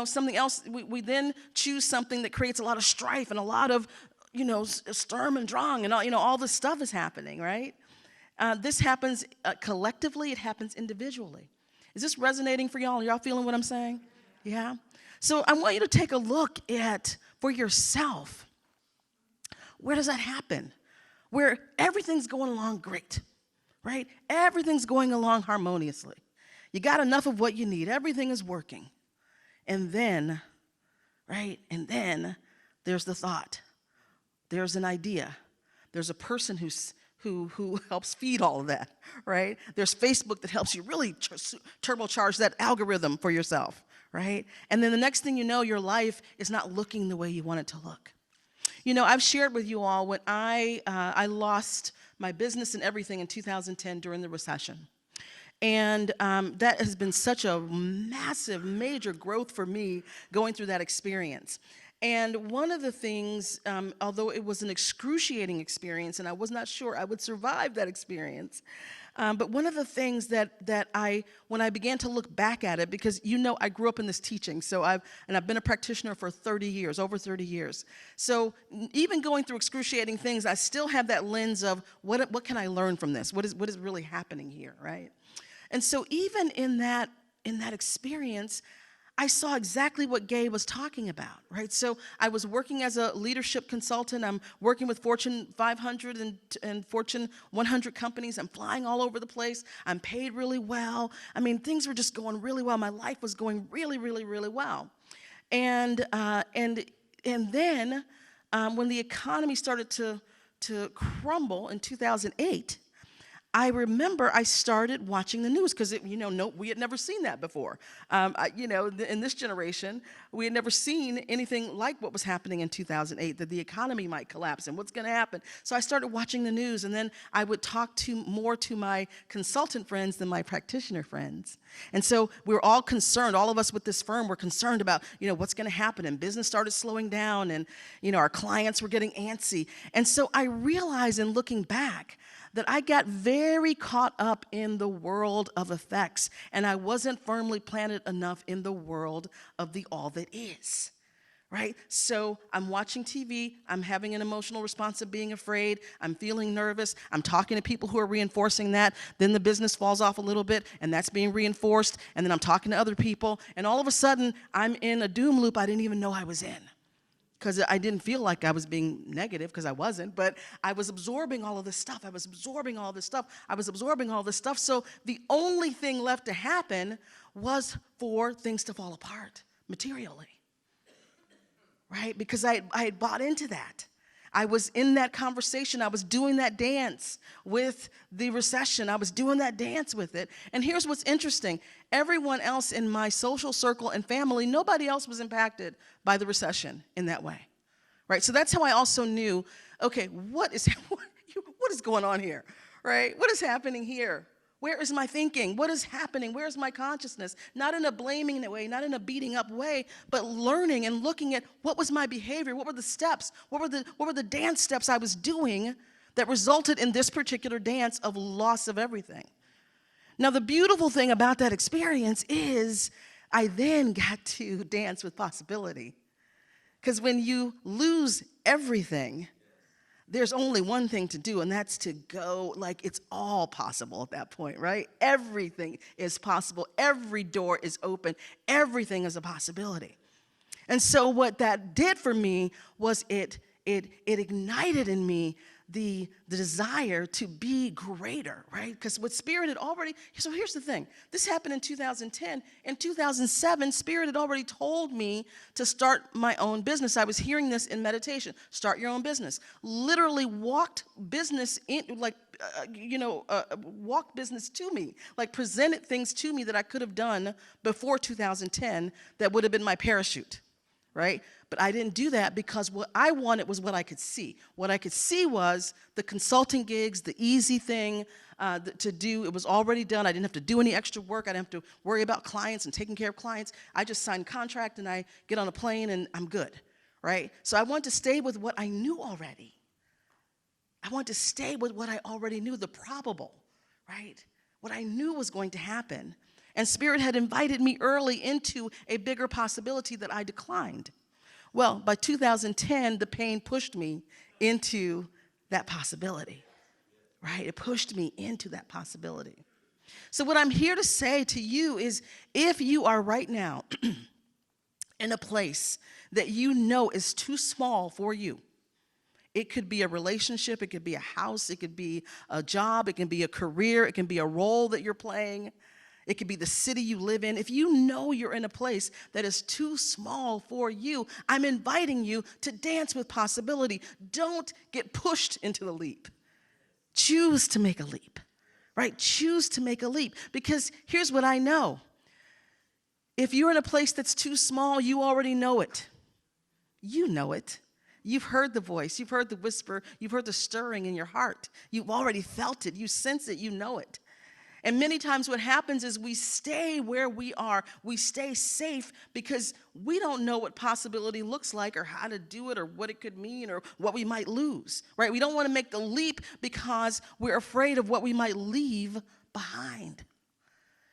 something else. We then choose something that creates a lot of strife and a lot of Sturm and Drang, and all this stuff is happening, right? This happens collectively, it happens individually. Is this resonating for y'all? Are y'all feeling what I'm saying? Yeah? So I want you to take a look at, for yourself, where does that happen? Where everything's going along great, right? Everything's going along harmoniously. You got enough of what you need. Everything is working. And then, right? And then there's the thought. There's an idea. There's a person who helps feed all of that, right? There's Facebook that helps you really turbocharge that algorithm for yourself, right? And then the next thing you know, your life is not looking the way you want it to look. I've shared with you all when I lost my business and everything in 2010 during the recession. And that has been such a massive, major growth for me going through that experience. And one of the things, although it was an excruciating experience, and I was not sure I would survive that experience, but one of the things that when I began to look back at it, because I grew up in this teaching, so I've been a practitioner for 30 years, over 30 years. So even going through excruciating things, I still have that lens of what can I learn from this? What is really happening here, right? And so even in that experience, I saw exactly what Gay was talking about, right? So I was working as a leadership consultant. I'm working with Fortune 500 and Fortune 100 companies. I'm flying all over the place. I'm paid really well. I mean, things were just going really well. My life was going really, really, really well. And then when the economy started to crumble in 2008, I remember I started watching the news because, we had never seen that before. In this generation, we had never seen anything like what was happening in 2008, that the economy might collapse and what's going to happen. So I started watching the news, and then I would talk more to my consultant friends than my practitioner friends. And so we were all concerned, all of us with this firm were concerned about, what's going to happen. And business started slowing down, and, our clients were getting antsy. And so I realized in looking back that I got very caught up in the world of effects, and I wasn't firmly planted enough in the world of the all that is, right? So I'm watching TV, I'm having an emotional response of being afraid, I'm feeling nervous, I'm talking to people who are reinforcing that, then the business falls off a little bit, and that's being reinforced, and then I'm talking to other people, and all of a sudden, I'm in a doom loop I didn't even know I was in. Because I didn't feel like I was being negative, because I wasn't, but I was absorbing all of this stuff. So the only thing left to happen was for things to fall apart materially, right? Because I had bought into that. I was in that conversation. I was doing that dance with the recession. I was doing that dance with it. And here's what's interesting. Everyone else in my social circle and family, nobody else was impacted by the recession in that way, right? So that's how I also knew, okay, what is going on here, right? What is happening here? Where is my thinking? What is happening? Where is my consciousness? Not in a blaming way, not in a beating up way, but learning and looking at what was my behavior, what were the steps, what were the dance steps I was doing that resulted in this particular dance of loss of everything. Now, the beautiful thing about that experience is I then got to dance with possibility. Because when you lose everything, there's only one thing to do, and that's to go like it's all possible at that point, right? Everything is possible. Every door is open. Everything is a possibility. And so what that did for me was it ignited in me the desire to be greater, right? Because what Spirit had already, so here's the thing. This happened in 2010. In 2007, Spirit had already told me to start my own business. I was hearing this in meditation. Start your own business. Literally walked business walked business to me, like presented things to me that I could have done before 2010 that would have been my parachute, right? But I didn't do that because what I wanted was what I could see. What I could see was the consulting gigs, the easy thing to do. It was already done. I didn't have to do any extra work. I didn't have to worry about clients and taking care of clients. I just signed a contract and I get on a plane and I'm good, right? So I wanted to stay with what I knew already. I wanted to stay with what I already knew, the probable, right? What I knew was going to happen. And Spirit had invited me early into a bigger possibility that I declined. Well, by 2010, the pain pushed me into that possibility, right? It pushed me into that possibility. So what I'm here to say to you is, if you are right now in a place that you know is too small for you, it could be a relationship, it could be a house, it could be a job, it can be a career, it can be a role that you're playing, it could be the city you live in. If you know you're in a place that is too small for you, I'm inviting you to dance with possibility. Don't get pushed into the leap. Choose to make a leap, right? Choose to make a leap. Because here's what I know. If you're in a place that's too small, you already know it. You know it. You've heard the voice. You've heard the whisper. You've heard the stirring in your heart. You've already felt it. You sense it. You know it. And many times what happens is we stay where we are. We stay safe because we don't know what possibility looks like or how to do it or what it could mean or what we might lose, right? We don't want to make the leap because we're afraid of what we might leave behind.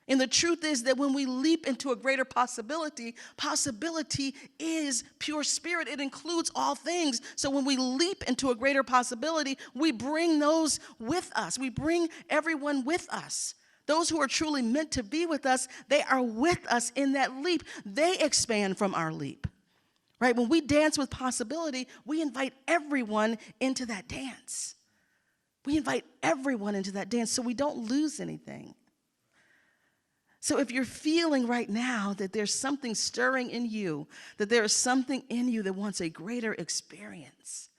And the truth is that when we leap into a greater possibility, possibility is pure spirit. It includes all things. So when we leap into a greater possibility, we bring those with us. We bring everyone with us. Those who are truly meant to be with us, they are with us in that leap. They expand from our leap, right? When we dance with possibility, we invite everyone into that dance. We invite everyone into that dance so we don't lose anything. So if you're feeling right now that there's something stirring in you, that there is something in you that wants a greater experience,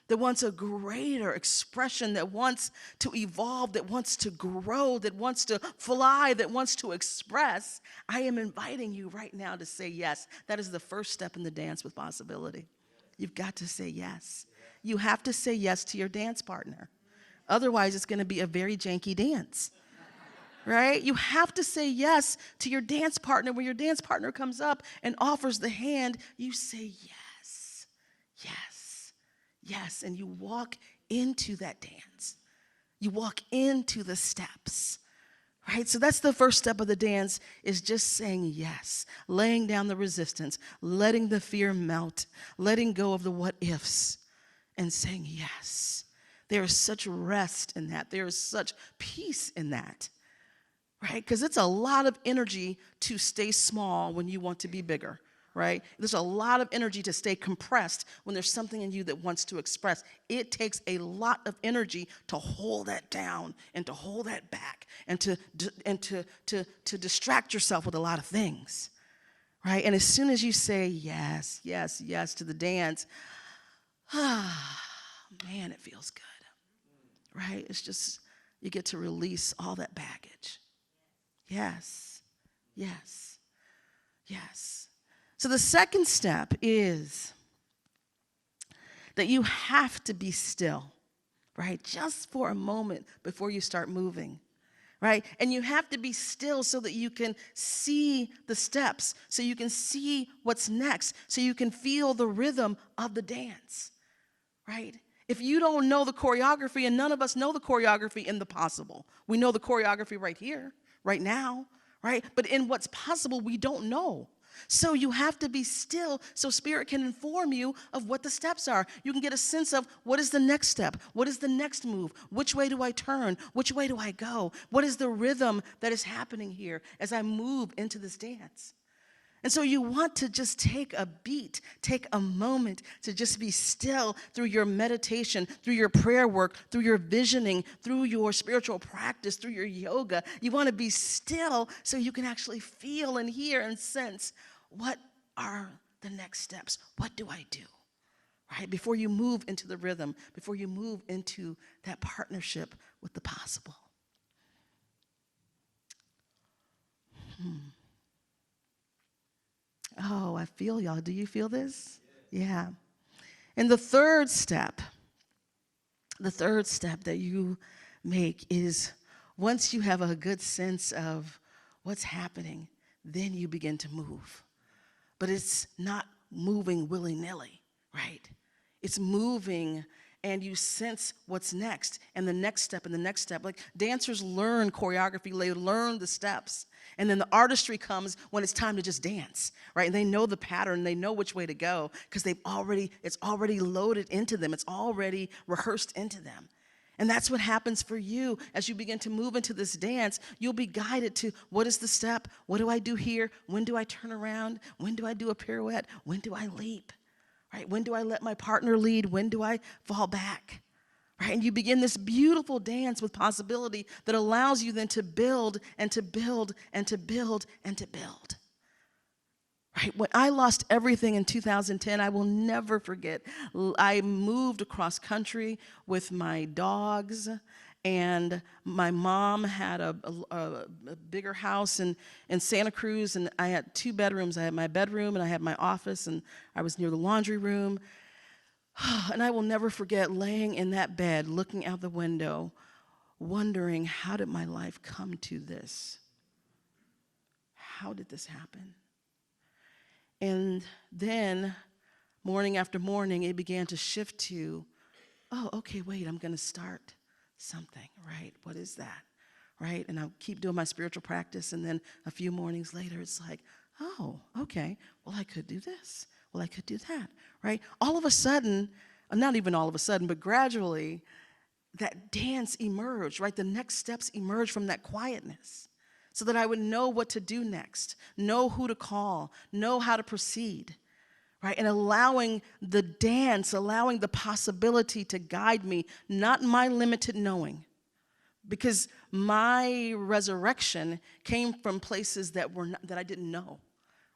that wants a greater expression, that wants to evolve, that wants to grow, that wants to fly, that wants to express, I am inviting you right now to say yes. That is the first step in the dance with possibility. You've got to say yes. You have to say yes to your dance partner. Otherwise, it's going to be a very janky dance. Right? You have to say yes to your dance partner. When your dance partner comes up and offers the hand, you say yes, yes, yes, and you walk into that dance. You walk into the steps, right? So that's the first step of the dance, is just saying yes, laying down the resistance, letting the fear melt, letting go of the what ifs, and saying yes. There is such rest in that. There is such peace in that. Right? Because it's a lot of energy to stay small when you want to be bigger, right? There's a lot of energy to stay compressed when there's something in you that wants to express. It takes a lot of energy to hold that down and to hold that back and to distract yourself with a lot of things, right? And as soon as you say yes, yes, yes to the dance, man, it feels good, right? It's just, you get to release all that baggage. Yes, yes, yes. So the second step is that you have to be still, right? Just for a moment before you start moving, right? And you have to be still so that you can see the steps, so you can see what's next, so you can feel the rhythm of the dance, right? If you don't know the choreography, and none of us know the choreography in the possible, we know the choreography right here, right now, right? But in what's possible, we don't know. So you have to be still so Spirit can inform you of what the steps are. You can get a sense of what is the next step? What is the next move? Which way do I turn? Which way do I go? What is the rhythm that is happening here as I move into this dance? And so you want to just take a beat, take a moment to just be still through your meditation, through your prayer work, through your visioning, through your spiritual practice, through your yoga. You want to be still so you can actually feel and hear and sense, what are the next steps? What do I do? Right? Before you move into the rhythm, before you move into that partnership with the possible. Oh, I feel y'all. Do you feel this? Yeah. And the third step that you make is, once you have a good sense of what's happening, then you begin to move. But it's not moving willy-nilly, right? It's moving and you sense what's next and the next step and the next step. Like dancers learn choreography, they learn the steps. And then the artistry comes when it's time to just dance, right? And they know the pattern, they know which way to go because it's already loaded into them. It's already rehearsed into them. And that's what happens for you as you begin to move into this dance. You'll be guided to, what is the step? What do I do here? When do I turn around? When do I do a pirouette? When do I leap? Right? When do I let my partner lead? When do I fall back? Right? And you begin this beautiful dance with possibility that allows you then to build and to build and to build and to build. Right? When I lost everything in 2010, I will never forget. I moved across country with my dogs, and my mom had a bigger house in Santa Cruz, and I had 2 bedrooms. I had my bedroom, and I had my office, and I was near the laundry room. And I will never forget laying in that bed, looking out the window, wondering, how did my life come to this? How did this happen? And then, morning after morning, it began to shift to, oh, okay, wait, I'm going to start something, right? What is that, right? And I'll keep doing my spiritual practice, and then a few mornings later, it's like, oh, okay, well, I could do this. Well, I could do that, right? All of a sudden, not even all of a sudden, but gradually, that dance emerged, right? The next steps emerged from that quietness so that I would know what to do next, know who to call, know how to proceed, right? And allowing the dance, allowing the possibility to guide me, not my limited knowing. Because my resurrection came from places that that I didn't know.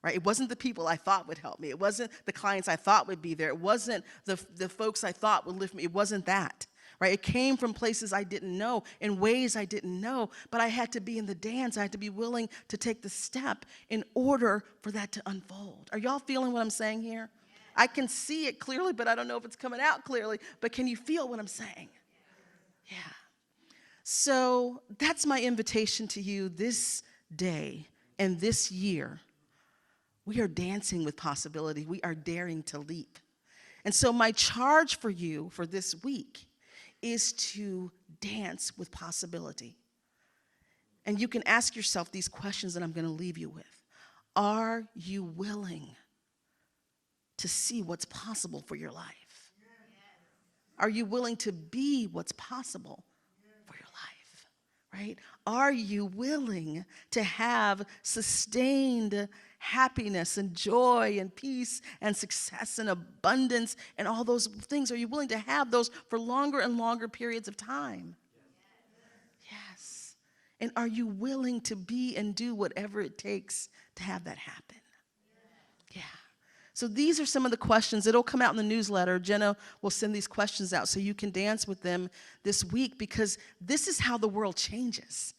Right? It wasn't the people I thought would help me. It wasn't the clients I thought would be there. It wasn't the folks I thought would lift me. It wasn't that. Right? It came from places I didn't know, in ways I didn't know, but I had to be in the dance. I had to be willing to take the step in order for that to unfold. Are y'all feeling what I'm saying here? I can see it clearly, but I don't know if it's coming out clearly. But can you feel what I'm saying? Yeah. So that's my invitation to you this day and this year. We are dancing with possibility. We are daring to leap. And so my charge for you for this week is to dance with possibility. And you can ask yourself these questions that I'm going to leave you with. Are you willing to see what's possible for your life? Are you willing to be what's possible for your life? Right? Are you willing to have sustained happiness and joy and peace and success and abundance and all those things? Are you willing to have those for longer and longer periods of time? Yes. And are you willing to be and do whatever it takes to have that happen? Yeah. So these are some of the questions. It'll come out in the newsletter. Jenna will send these questions out so you can dance with them this week, because this is how the world changes.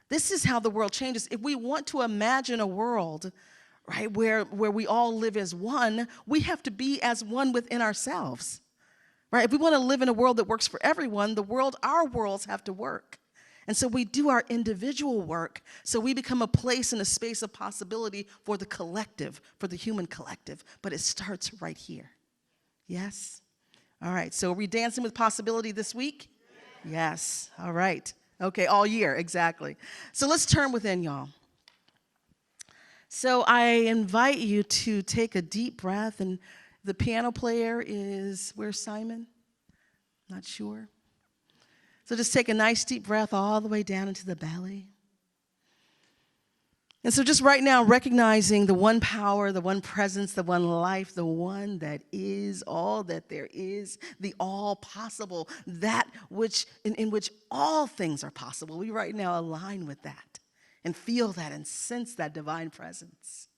This is how the world changes. If we want to imagine a world, right, where we all live as one, we have to be as one within ourselves, right? If we want to live in a world that works for everyone, our worlds have to work. And so we do our individual work, so we become a place and a space of possibility for the collective, for the human collective. But it starts right here. Yes? All right, so are we dancing with possibility this week? Yes. All right. Okay, all year, exactly. So let's turn within, y'all. So I invite you to take a deep breath, and the piano player is, where's Simon? Not sure. So just take a nice deep breath all the way down into the belly. And so just right now, recognizing the one power, the one presence, the one life, the one that is all that there is, the all possible, that which in which all things are possible. We right now align with that and feel that and sense that divine presence.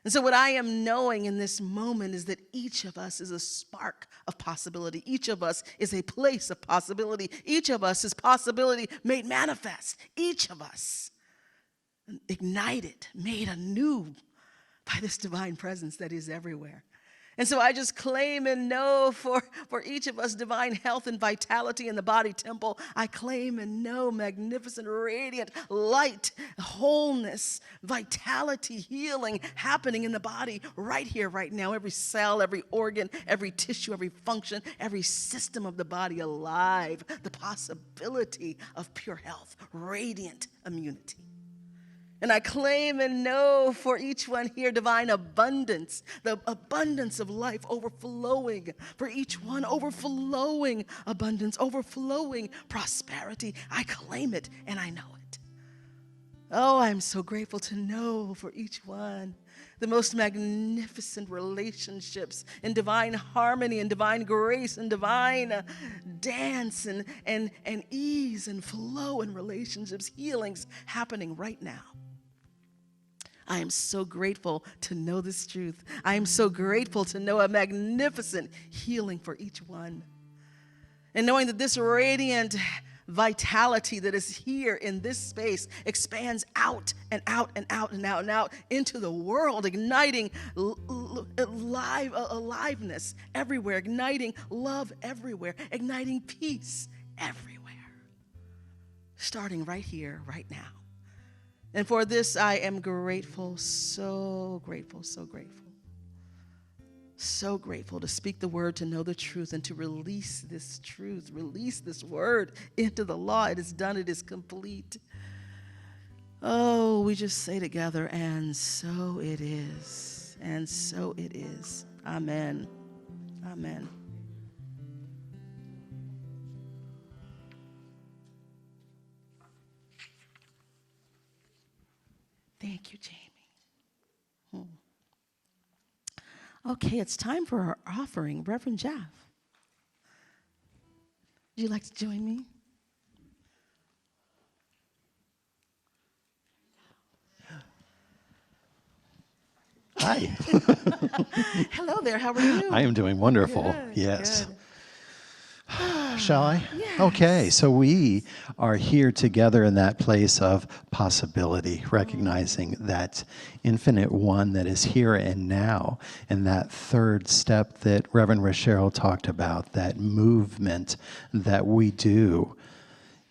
And so what I am knowing in this moment is that each of us is a spark of possibility. Each of us is a place of possibility. Each of us is possibility made manifest. Each of us ignited, made anew by this divine presence that is everywhere. And so I just claim and know for each of us divine health and vitality in the body temple. I claim and know magnificent, radiant light, wholeness, vitality, healing happening in the body right here, right now. Every cell, every organ, every tissue, every function, every system of the body alive. The possibility of pure health, radiant immunity. And I claim and know for each one here divine abundance, the abundance of life overflowing. For each one, overflowing abundance, overflowing prosperity. I claim it and I know it. Oh, I'm so grateful to know for each one the most magnificent relationships in divine harmony and divine grace and divine dance and ease and flow in relationships, healings happening right now. I am so grateful to know this truth. I am so grateful to know a magnificent healing for each one. And knowing that this radiant vitality that is here in this space expands out and out and out and out and out into the world, igniting aliveness everywhere, igniting love everywhere, igniting peace everywhere. starting right here, right now. And for this, I am grateful, so grateful, so grateful. So grateful to speak the word, to know the truth, and to release this truth, release this word into the law. It is done, it is complete. Oh, we just say together, and so it is, and so it is. Amen. Amen. Thank you, Jamie. Okay, it's time for our offering. Reverend Jeff, would you like to join me? Hi. Hello there, how are you? I am doing wonderful. Good, Yes. good. Shall I? Yes. Okay, so we are here together in that place of possibility, recognizing that infinite one that is here and now, and that third step that Reverend Rochelle talked about, that movement that we do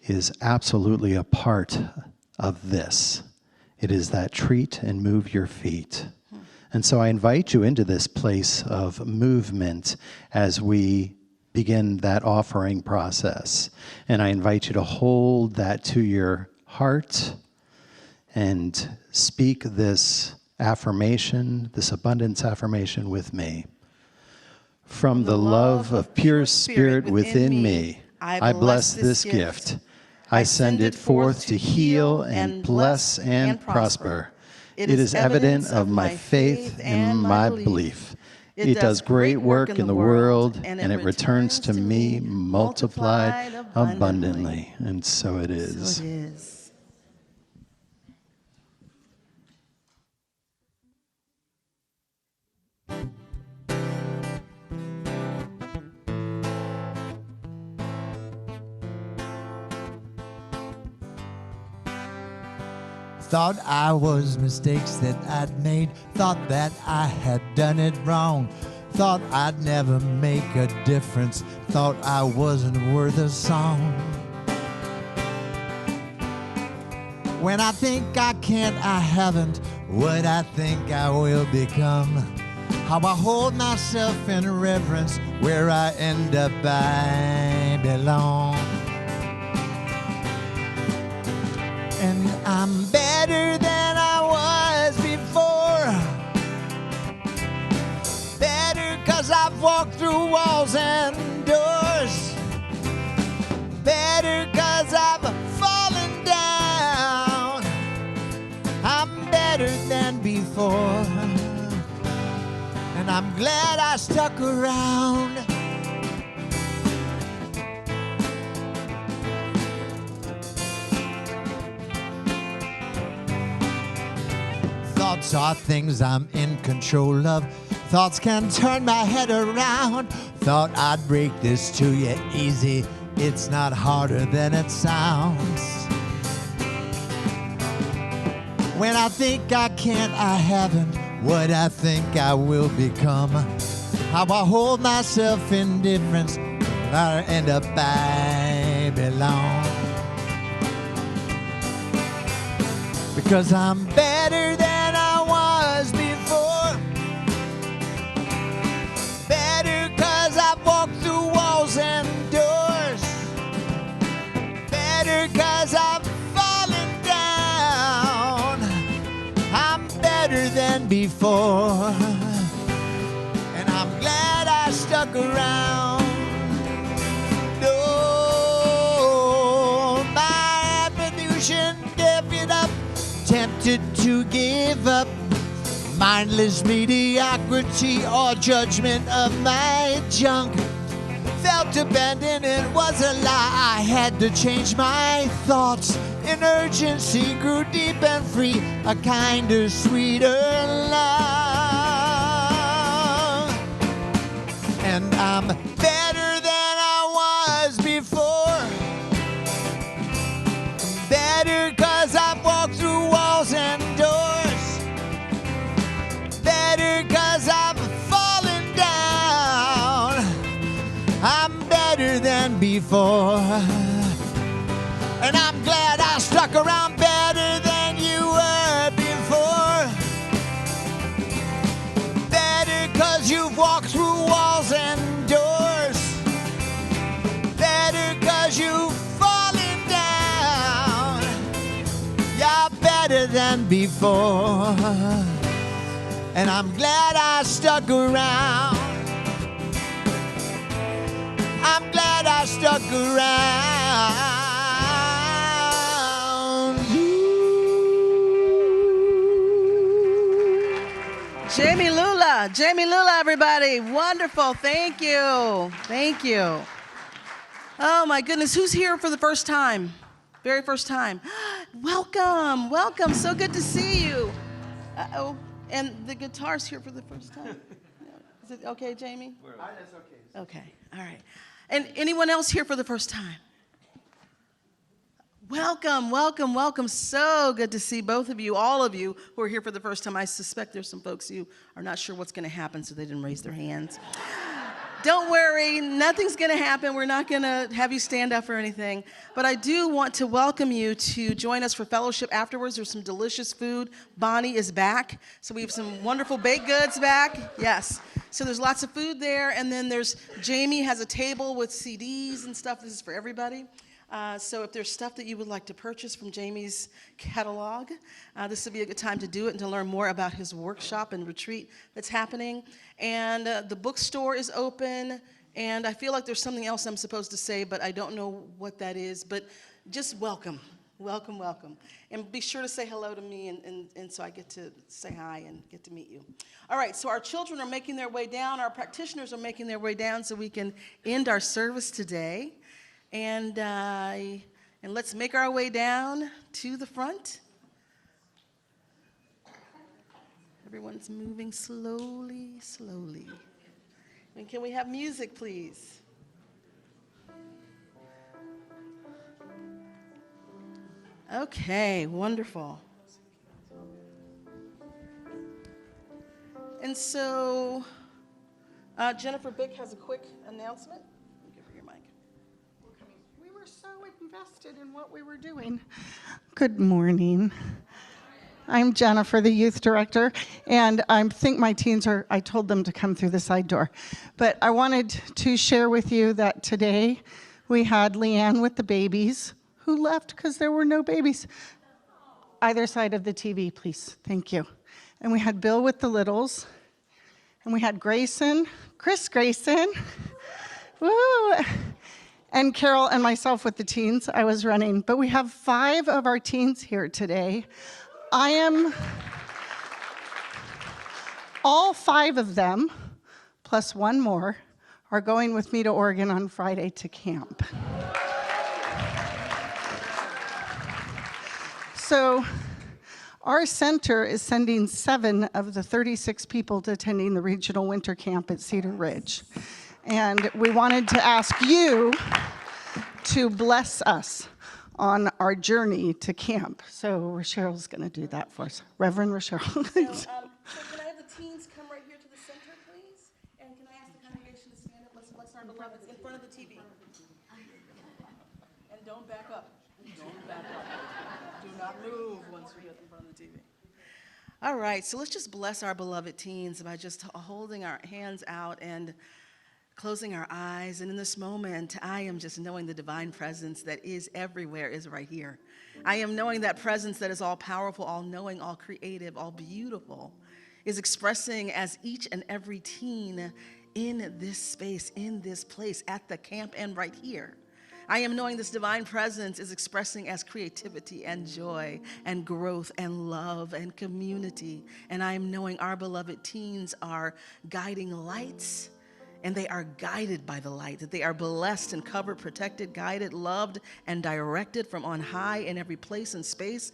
is absolutely a part of this. It is that treat and move your feet. And so I invite you into this place of movement as we begin that offering process. And I invite you to hold that to your heart and speak this affirmation, this abundance affirmation with me. From the love of pure spirit within me, I bless this gift. I send it forth to heal and bless and prosper. It is evidence of my faith and my belief. It does great work in the world, and it returns to me multiplied abundantly. And so it is. So it is. Thought I was mistakes that I'd made. Thought that I had done it wrong. Thought I'd never make a difference. Thought I wasn't worth a song. When I think I can't, I haven't. What I think I will become. How I hold myself in reverence. Where I end up, I belong. And I'm better than I was before. Better 'cause I've walked through walls and doors. Better 'cause I've fallen down. I'm better than before. And I'm glad I stuck around. Thoughts are things I'm in control of. Thoughts can turn my head around. Thought I'd break this to you easy. It's not harder than it sounds. When I think I can't, I haven't. What I think I will become. How I hold myself in difference. I end up, I belong. Because I'm better than I was before. Better 'cause I've walked through walls and doors. Better 'cause I've fallen down. I'm better than before. And I'm glad I stuck around. No, my ammunition gave it up. Tempted to give up mindless mediocrity or judgment of my junk. Felt abandoned, it was a lie. I had to change my thoughts. In urgency grew deep and free, a kinder, sweeter love. And I'm better than I was before. Better 'cause I've walked through walls and doors. Better 'cause I've fallen down. I'm better than before. And I'm glad I stuck around better than you were before. Better 'cause you've walked through walls and doors. Better 'cause you've fallen down. You're better than before. And I'm glad I stuck around. I'm glad I stuck around. Jamie Lula, everybody. Wonderful. Thank you. Thank you. Oh, my goodness. Who's here for the first time? Very first time. Welcome. Welcome. So good to see you. Uh-oh. And the guitar's here for the first time. Is it okay, Jamie? That's okay. Okay. All right. And anyone else here for the first time? Welcome, welcome, welcome. So good to see both of you, all of you who are here for the first time. I suspect there's some folks who are not sure what's going to happen, so they didn't raise their hands. Don't worry, nothing's going to happen. We're not going to have you stand up or anything. But I do want to welcome you to join us for fellowship afterwards. There's some delicious food. Bonnie is back. So we have some wonderful baked goods back. Yes. So there's lots of food there. And then there's Jamie has a table with CDs and stuff. This is for everybody. So if there's stuff that you would like to purchase from Jamie's catalog, this would be a good time to do it and to learn more about his workshop and retreat that's happening. And the bookstore is open, and I feel like there's something else I'm supposed to say, but I don't know what that is. But just welcome, welcome, welcome. And be sure to say hello to me, and so I get to say hi and get to meet you. All right, so our children are making their way down. Our practitioners are making their way down so we can end our service today. And let's make our way down to the front. Everyone's moving slowly, slowly. And can we have music, please? Okay, wonderful. And so Jennifer Bick has a quick announcement. So invested in what we were doing. Good morning. I'm Jennifer, the youth director, and I think my teens I told them to come through the side door. But I wanted to share with you that today we had Leanne with the babies who left because there were no babies. Either side of the TV, please. Thank you. And we had Bill with the littles, and we had Chris Grayson. Woo! And Carol and myself with the teens. I was running. But we have 5 of our teens here today. All 5 of them, plus one more, are going with me to Oregon on Friday to camp. So our center is sending 7 of the 36 people to attending the regional winter camp at Cedar Ridge. And we wanted to ask you to bless us on our journey to camp. So Rochelle's going to do that for us. Reverend Rochelle. So can I have the teens come right here to the center, please? And can I ask the congregation to stand up? Let's bless our beloveds in front of the TV. And don't back up. Don't back up. Do not move once we get in front of the TV. All right, so let's just bless our beloved teens by just holding our hands out and closing our eyes. And in this moment, I am just knowing the divine presence that is everywhere is right here. I am knowing that presence that is all powerful, all knowing, all creative, all beautiful, is expressing as each and every teen in this space, in this place, at the camp and right here. I am knowing this divine presence is expressing as creativity and joy and growth and love and community. And I am knowing our beloved teens are guiding lights, and they are guided by the light, that they are blessed and covered, protected, guided, loved, and directed from on high in every place and space.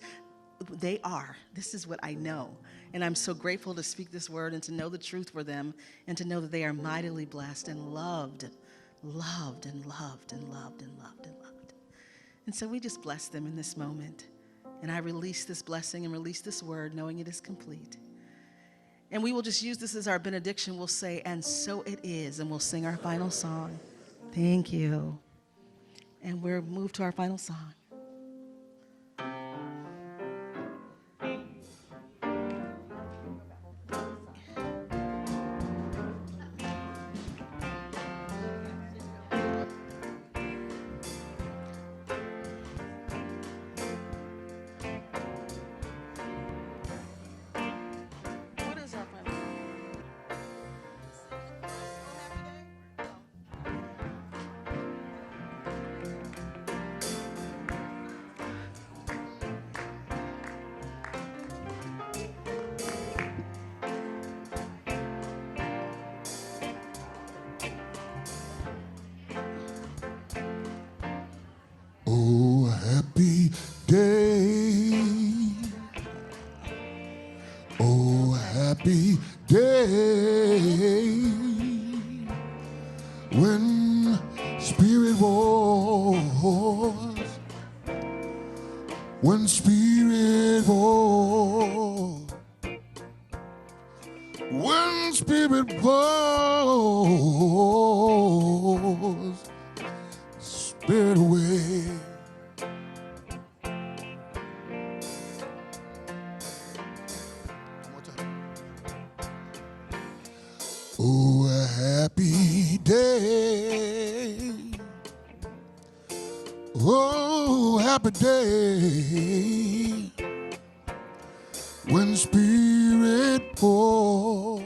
They are. This is what I know. And I'm so grateful to speak this word and to know the truth for them and to know that they are mightily blessed and loved, loved and loved and loved and loved and loved. And so we just bless them in this moment. And I release this blessing and release this word knowing it is complete. And we will just use this as our benediction. We'll say, and so it is, and we'll sing our final song. Thank you. And we'll move to our final song. Oh, happy day. Oh, happy day. When spirit wars. When spirit wars. When spirit wars. Spirit away. Oh, a happy day. Oh, happy day. When spirit falls.